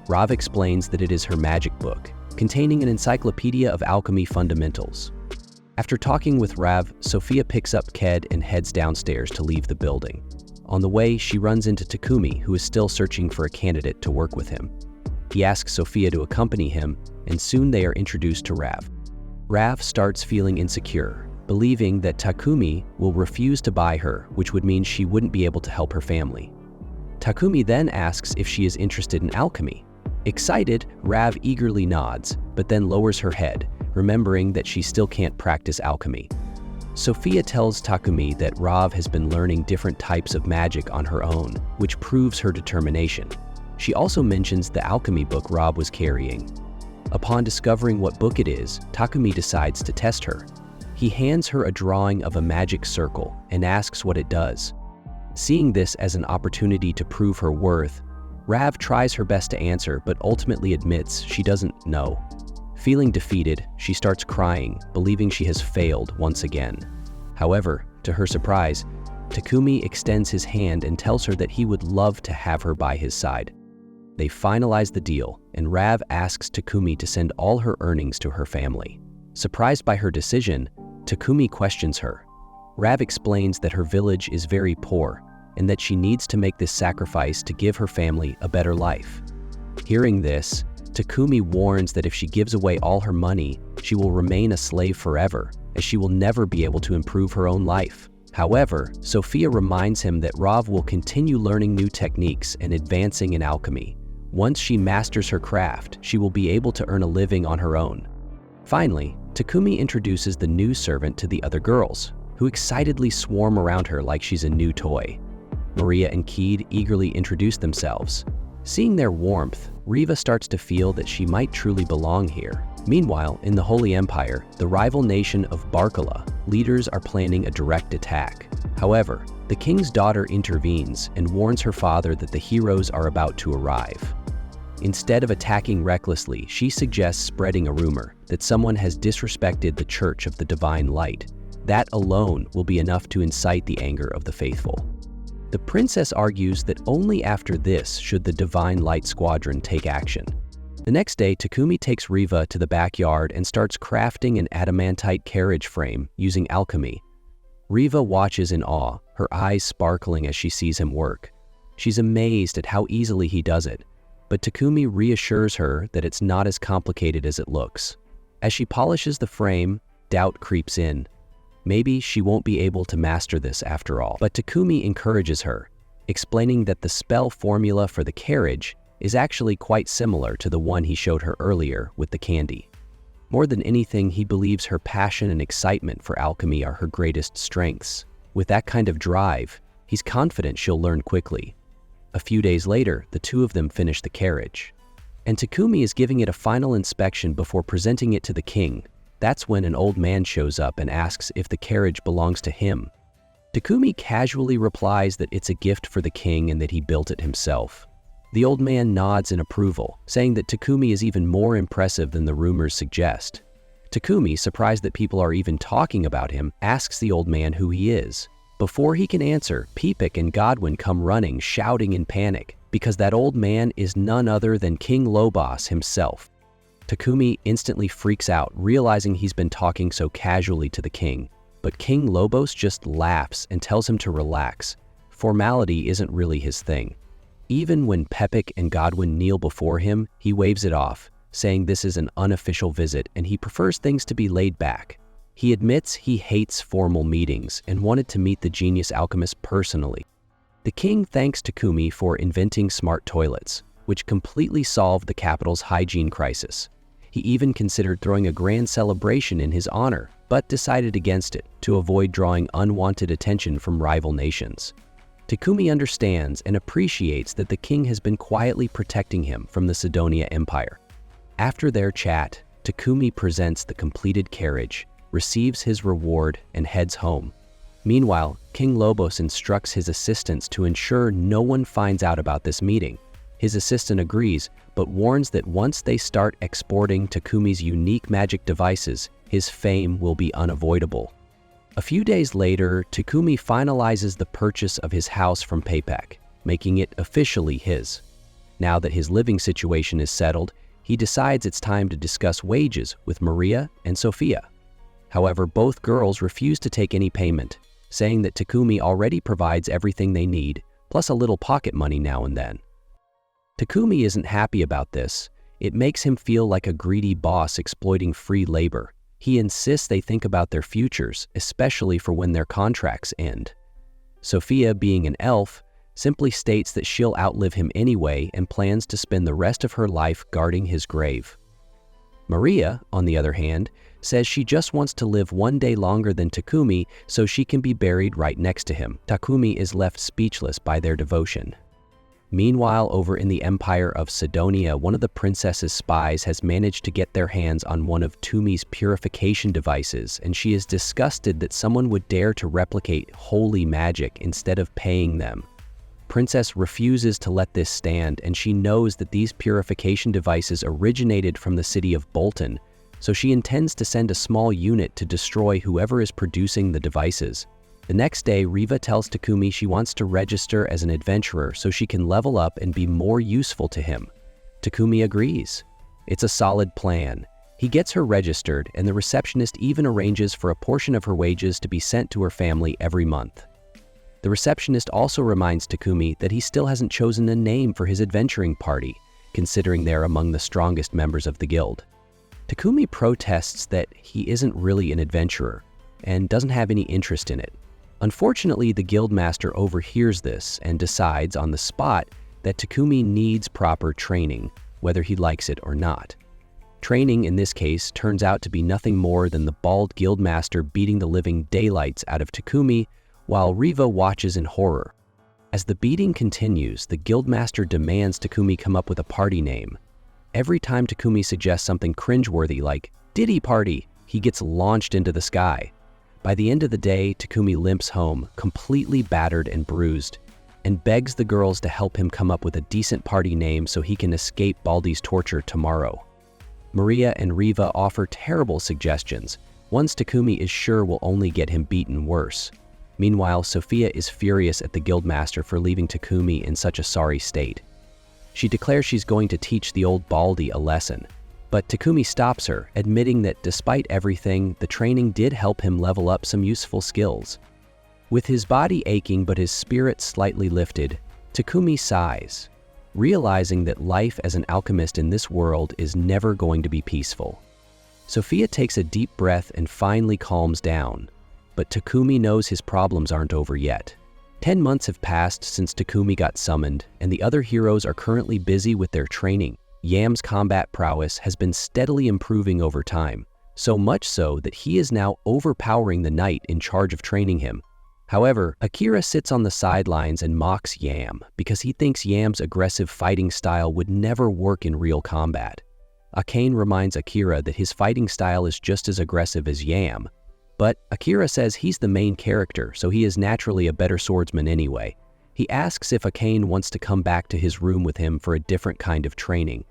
Rav explains that it is her magic book, containing an encyclopedia of alchemy fundamentals. After talking with Rav, Sophia picks up Ked and heads downstairs to leave the building. On the way, she runs into Takumi, who is still searching for a candidate to work with him. He asks Sophia to accompany him, and soon they are introduced to Rav. Rav starts feeling insecure, believing that Takumi will refuse to buy her, which would mean she wouldn't be able to help her family. Takumi then asks if she is interested in alchemy. Excited, Rav eagerly nods, but then lowers her head, remembering that she still can't practice alchemy. Sophia tells Takumi that Rav has been learning different types of magic on her own, which proves her determination. She also mentions the alchemy book Rav was carrying. Upon discovering what book it is, Takumi decides to test her. He hands her a drawing of a magic circle and asks what it does. Seeing this as an opportunity to prove her worth, Rav tries her best to answer but ultimately admits she doesn't know. Feeling defeated, she starts crying, believing she has failed once again. However, to her surprise, Takumi extends his hand and tells her that he would love to have her by his side. They finalize the deal, and Rav asks Takumi to send all her earnings to her family. Surprised by her decision, Takumi questions her. Rav explains that her village is very poor and that she needs to make this sacrifice to give her family a better life. Hearing this, Takumi warns that if she gives away all her money, she will remain a slave forever, as she will never be able to improve her own life. However, Sophia reminds him that Rav will continue learning new techniques and advancing in alchemy. Once she masters her craft, she will be able to earn a living on her own. Finally, Takumi introduces the new servant to the other girls, who excitedly swarm around her like she's a new toy. Maria and Ked eagerly introduce themselves. Seeing their warmth, Riva starts to feel that she might truly belong here. Meanwhile, in the Holy Empire, the rival nation of Barkala, leaders are planning a direct attack. However, the king's daughter intervenes and warns her father that the heroes are about to arrive. Instead of attacking recklessly, she suggests spreading a rumor that someone has disrespected the Church of the Divine Light. That alone will be enough to incite the anger of the faithful. The princess argues that only after this should the Divine Light Squadron take action. The next day, Takumi takes Riva to the backyard and starts crafting an adamantite carriage frame using alchemy. Riva watches in awe, her eyes sparkling as she sees him work. She's amazed at how easily he does it, but Takumi reassures her that it's not as complicated as it looks. As she polishes the frame, doubt creeps in. Maybe she won't be able to master this after all. But Takumi encourages her, explaining that the spell formula for the carriage is actually quite similar to the one he showed her earlier with the candy. More than anything, he believes her passion and excitement for alchemy are her greatest strengths. With that kind of drive, he's confident she'll learn quickly. A few days later, the two of them finish the carriage. and Takumi is giving it a final inspection before presenting it to the king. That's when an old man shows up and asks if the carriage belongs to him. Takumi casually replies that it's a gift for the king and that he built it himself. The old man nods in approval, saying that Takumi is even more impressive than the rumors suggest. Takumi, surprised that people are even talking about him, asks the old man who he is. Before he can answer, Peepik and Godwin come running, shouting in panic, because that old man is none other than King Lobos himself. Takumi instantly freaks out, realizing he's been talking so casually to the king. But King Lobos just laughs and tells him to relax. Formality isn't really his thing. Even when Peepik and Godwin kneel before him, he waves it off, saying this is an unofficial visit and he prefers things to be laid back. He admits he hates formal meetings and wanted to meet the genius alchemist personally. The king thanks Takumi for inventing smart toilets, which completely solved the capital's hygiene crisis. He even considered throwing a grand celebration in his honor, but decided against it to avoid drawing unwanted attention from rival nations. Takumi understands and appreciates that the king has been quietly protecting him from the Sidonia Empire. After their chat, Takumi presents the completed carriage, receives his reward, and heads home. Meanwhile, King Lobos instructs his assistants to ensure no one finds out about this meeting. His assistant agrees, but warns that once they start exporting Takumi's unique magic devices, his fame will be unavoidable. A few days later, Takumi finalizes the purchase of his house from Peepik, making it officially his. Now that his living situation is settled, he decides it's time to discuss wages with Maria and Sophia. However, both girls refuse to take any payment, saying that Takumi already provides everything they need, plus a little pocket money now and then. Takumi isn't happy about this. It makes him feel like a greedy boss exploiting free labor. He insists they think about their futures, especially for when their contracts end. Sophia, being an elf, simply states that she'll outlive him anyway and plans to spend the rest of her life guarding his grave. Maria, on the other hand, says she just wants to live one day longer than Takumi so she can be buried right next to him. Takumi is left speechless by their devotion. Meanwhile, over in the Empire of Sidonia, one of the princess's spies has managed to get their hands on one of Tumi's purification devices, and she is disgusted that someone would dare to replicate holy magic instead of paying them. Princess refuses to let this stand, and she knows that these purification devices originated from the city of Bolton, so she intends to send a small unit to destroy whoever is producing the devices. The next day, Riva tells Takumi she wants to register as an adventurer so she can level up and be more useful to him. Takumi agrees. It's a solid plan. He gets her registered, and the receptionist even arranges for a portion of her wages to be sent to her family every month. The receptionist also reminds Takumi that he still hasn't chosen a name for his adventuring party, considering they're among the strongest members of the guild. Takumi protests that he isn't really an adventurer and doesn't have any interest in it. Unfortunately, the guildmaster overhears this and decides on the spot that Takumi needs proper training, whether he likes it or not. Training in this case turns out to be nothing more than the bald guildmaster beating the living daylights out of Takumi while Riva watches in horror. As the beating continues, the guildmaster demands Takumi come up with a party name. Every time Takumi suggests something cringeworthy like Diddy Party, he gets launched into the sky. By the end of the day, Takumi limps home, completely battered and bruised, and begs the girls to help him come up with a decent party name so he can escape Baldi's torture tomorrow. Maria and Riva offer terrible suggestions, ones Takumi is sure will only get him beaten worse. Meanwhile, Sophia is furious at the guildmaster for leaving Takumi in such a sorry state. She declares she's going to teach the old Baldi a lesson. But Takumi stops her, admitting that despite everything, the training did help him level up some useful skills. With his body aching but his spirit slightly lifted, Takumi sighs, realizing that life as an alchemist in this world is never going to be peaceful. Sophia takes a deep breath and finally calms down, but Takumi knows his problems aren't over yet. 10 months have passed since Takumi got summoned, and the other heroes are currently busy with their training. Yam's combat prowess has been steadily improving over time, so much so that he is now overpowering the knight in charge of training him. However, Akira sits on the sidelines and mocks Yam because he thinks Yam's aggressive fighting style would never work in real combat. Akane reminds Akira that his fighting style is just as aggressive as Yam, but Akira says he's the main character, so he is naturally a better swordsman anyway. He asks if Akane wants to come back to his room with him for a different kind of training.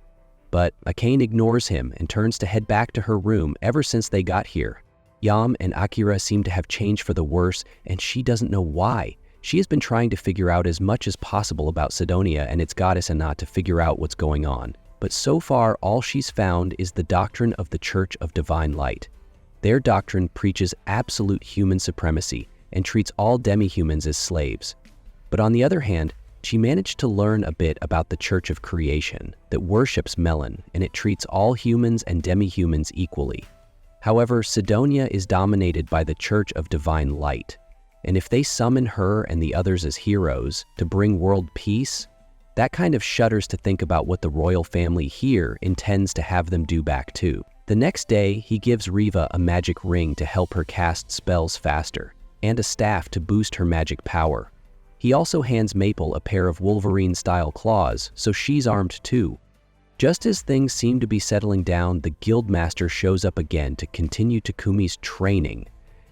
But Akane ignores him and turns to head back to her room ever since they got here. Yam and Akira seem to have changed for the worse, and she doesn't know why. She has been trying to figure out as much as possible about Sidonia and its goddess Anat to figure out what's going on. But so far, all she's found is the doctrine of the Church of Divine Light. Their doctrine preaches absolute human supremacy and treats all demi-humans as slaves. But on the other hand, she managed to learn a bit about the Church of Creation that worships Melon, and it treats all humans and demi-humans equally. However, Sidonia is dominated by the Church of Divine Light, and if they summon her and the others as heroes to bring world peace, that kind of shudders to think about what the royal family here intends to have them do back too. The next day, he gives Riva a magic ring to help her cast spells faster, and a staff to boost her magic power. He also hands Maple a pair of Wolverine-style claws, so she's armed too. Just as things seem to be settling down, the Guildmaster shows up again to continue Takumi's training.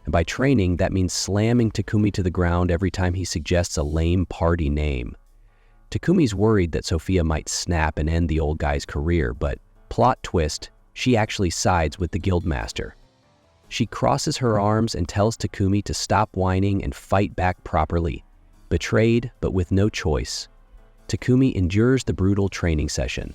And by training, that means slamming Takumi to the ground every time he suggests a lame party name. Takumi's worried that Sophia might snap and end the old guy's career, but plot twist, she actually sides with the Guildmaster. She crosses her arms and tells Takumi to stop whining and fight back properly. Betrayed, but with no choice, Takumi endures the brutal training session.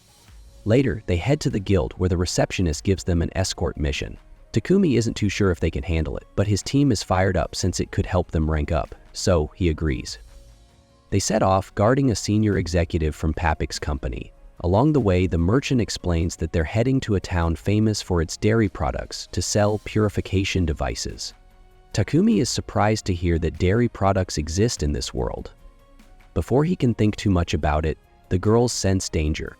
Later, they head to the guild where the receptionist gives them an escort mission. Takumi isn't too sure if they can handle it, but his team is fired up since it could help them rank up, so he agrees. They set off guarding a senior executive from Papik's company. Along the way, the merchant explains that they're heading to a town famous for its dairy products to sell purification devices. Takumi is surprised to hear that dairy products exist in this world. Before he can think too much about it, the girls sense danger.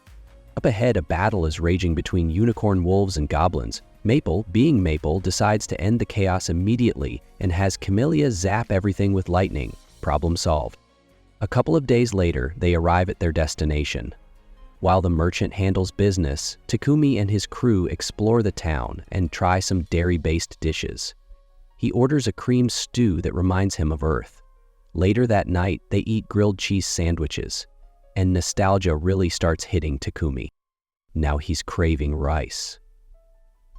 Up ahead, a battle is raging between unicorn wolves and goblins. Maple, being Maple, decides to end the chaos immediately and has Camellia zap everything with lightning. Problem solved. A couple of days later, they arrive at their destination. While the merchant handles business, Takumi and his crew explore the town and try some dairy-based dishes. He orders a cream stew that reminds him of Earth. Later that night, they eat grilled cheese sandwiches, and nostalgia really starts hitting Takumi. Now he's craving rice.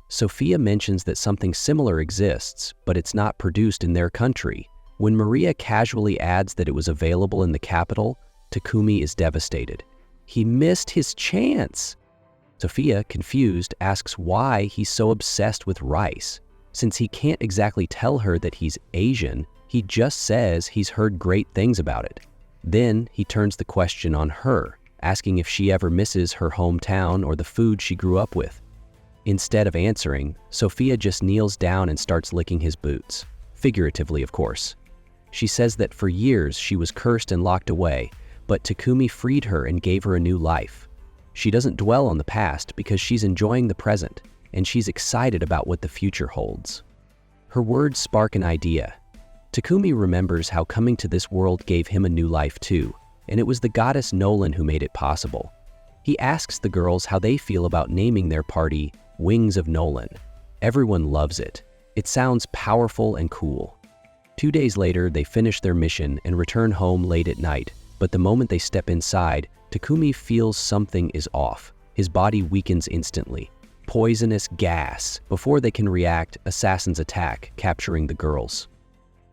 Sophia mentions that something similar exists, but it's not produced in their country. When Maria casually adds that it was available in the capital, Takumi is devastated. He missed his chance. Sophia, confused, asks why he's so obsessed with rice. Since he can't exactly tell her that he's Asian, he just says he's heard great things about it. Then he turns the question on her, asking if she ever misses her hometown or the food she grew up with. Instead of answering, Sophia just kneels down and starts licking his boots. Figuratively, of course. She says that for years she was cursed and locked away, but Takumi freed her and gave her a new life. She doesn't dwell on the past because she's enjoying the present, and she's excited about what the future holds. Her words spark an idea. Takumi remembers how coming to this world gave him a new life too, and it was the goddess Nolan who made it possible. He asks the girls how they feel about naming their party Wings of Nolan. Everyone loves it. It sounds powerful and cool. 2 days later, they finish their mission and return home late at night, but the moment they step inside, Takumi feels something is off. His body weakens instantly. Poisonous gas. Before they can react, assassins attack, capturing the girls.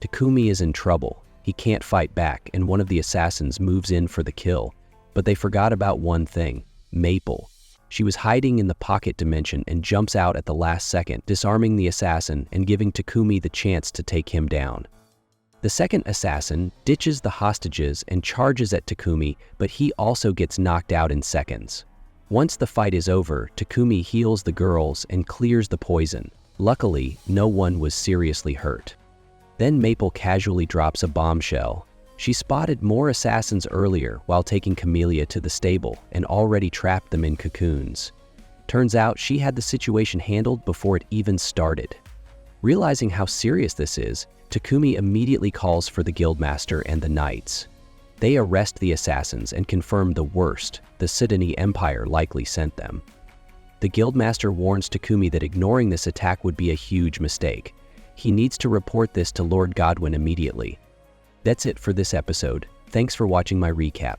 Takumi is in trouble. He can't fight back, and one of the assassins moves in for the kill. But they forgot about one thing, Maple. She was hiding in the pocket dimension and jumps out at the last second, disarming the assassin and giving Takumi the chance to take him down. The second assassin ditches the hostages and charges at Takumi, but he also gets knocked out in seconds. Once the fight is over, Takumi heals the girls and clears the poison. Luckily, no one was seriously hurt. Then Maple casually drops a bombshell. She spotted more assassins earlier while taking Camellia to the stable and already trapped them in cocoons. Turns out she had the situation handled before it even started. Realizing how serious this is, Takumi immediately calls for the guildmaster and the knights. They arrest the assassins and confirm the worst the Sidani Empire likely sent them. The guildmaster warns Takumi that ignoring this attack would be a huge mistake. He needs to report this to Lord Godwin immediately. That's it for this episode. Thanks for watching my recap.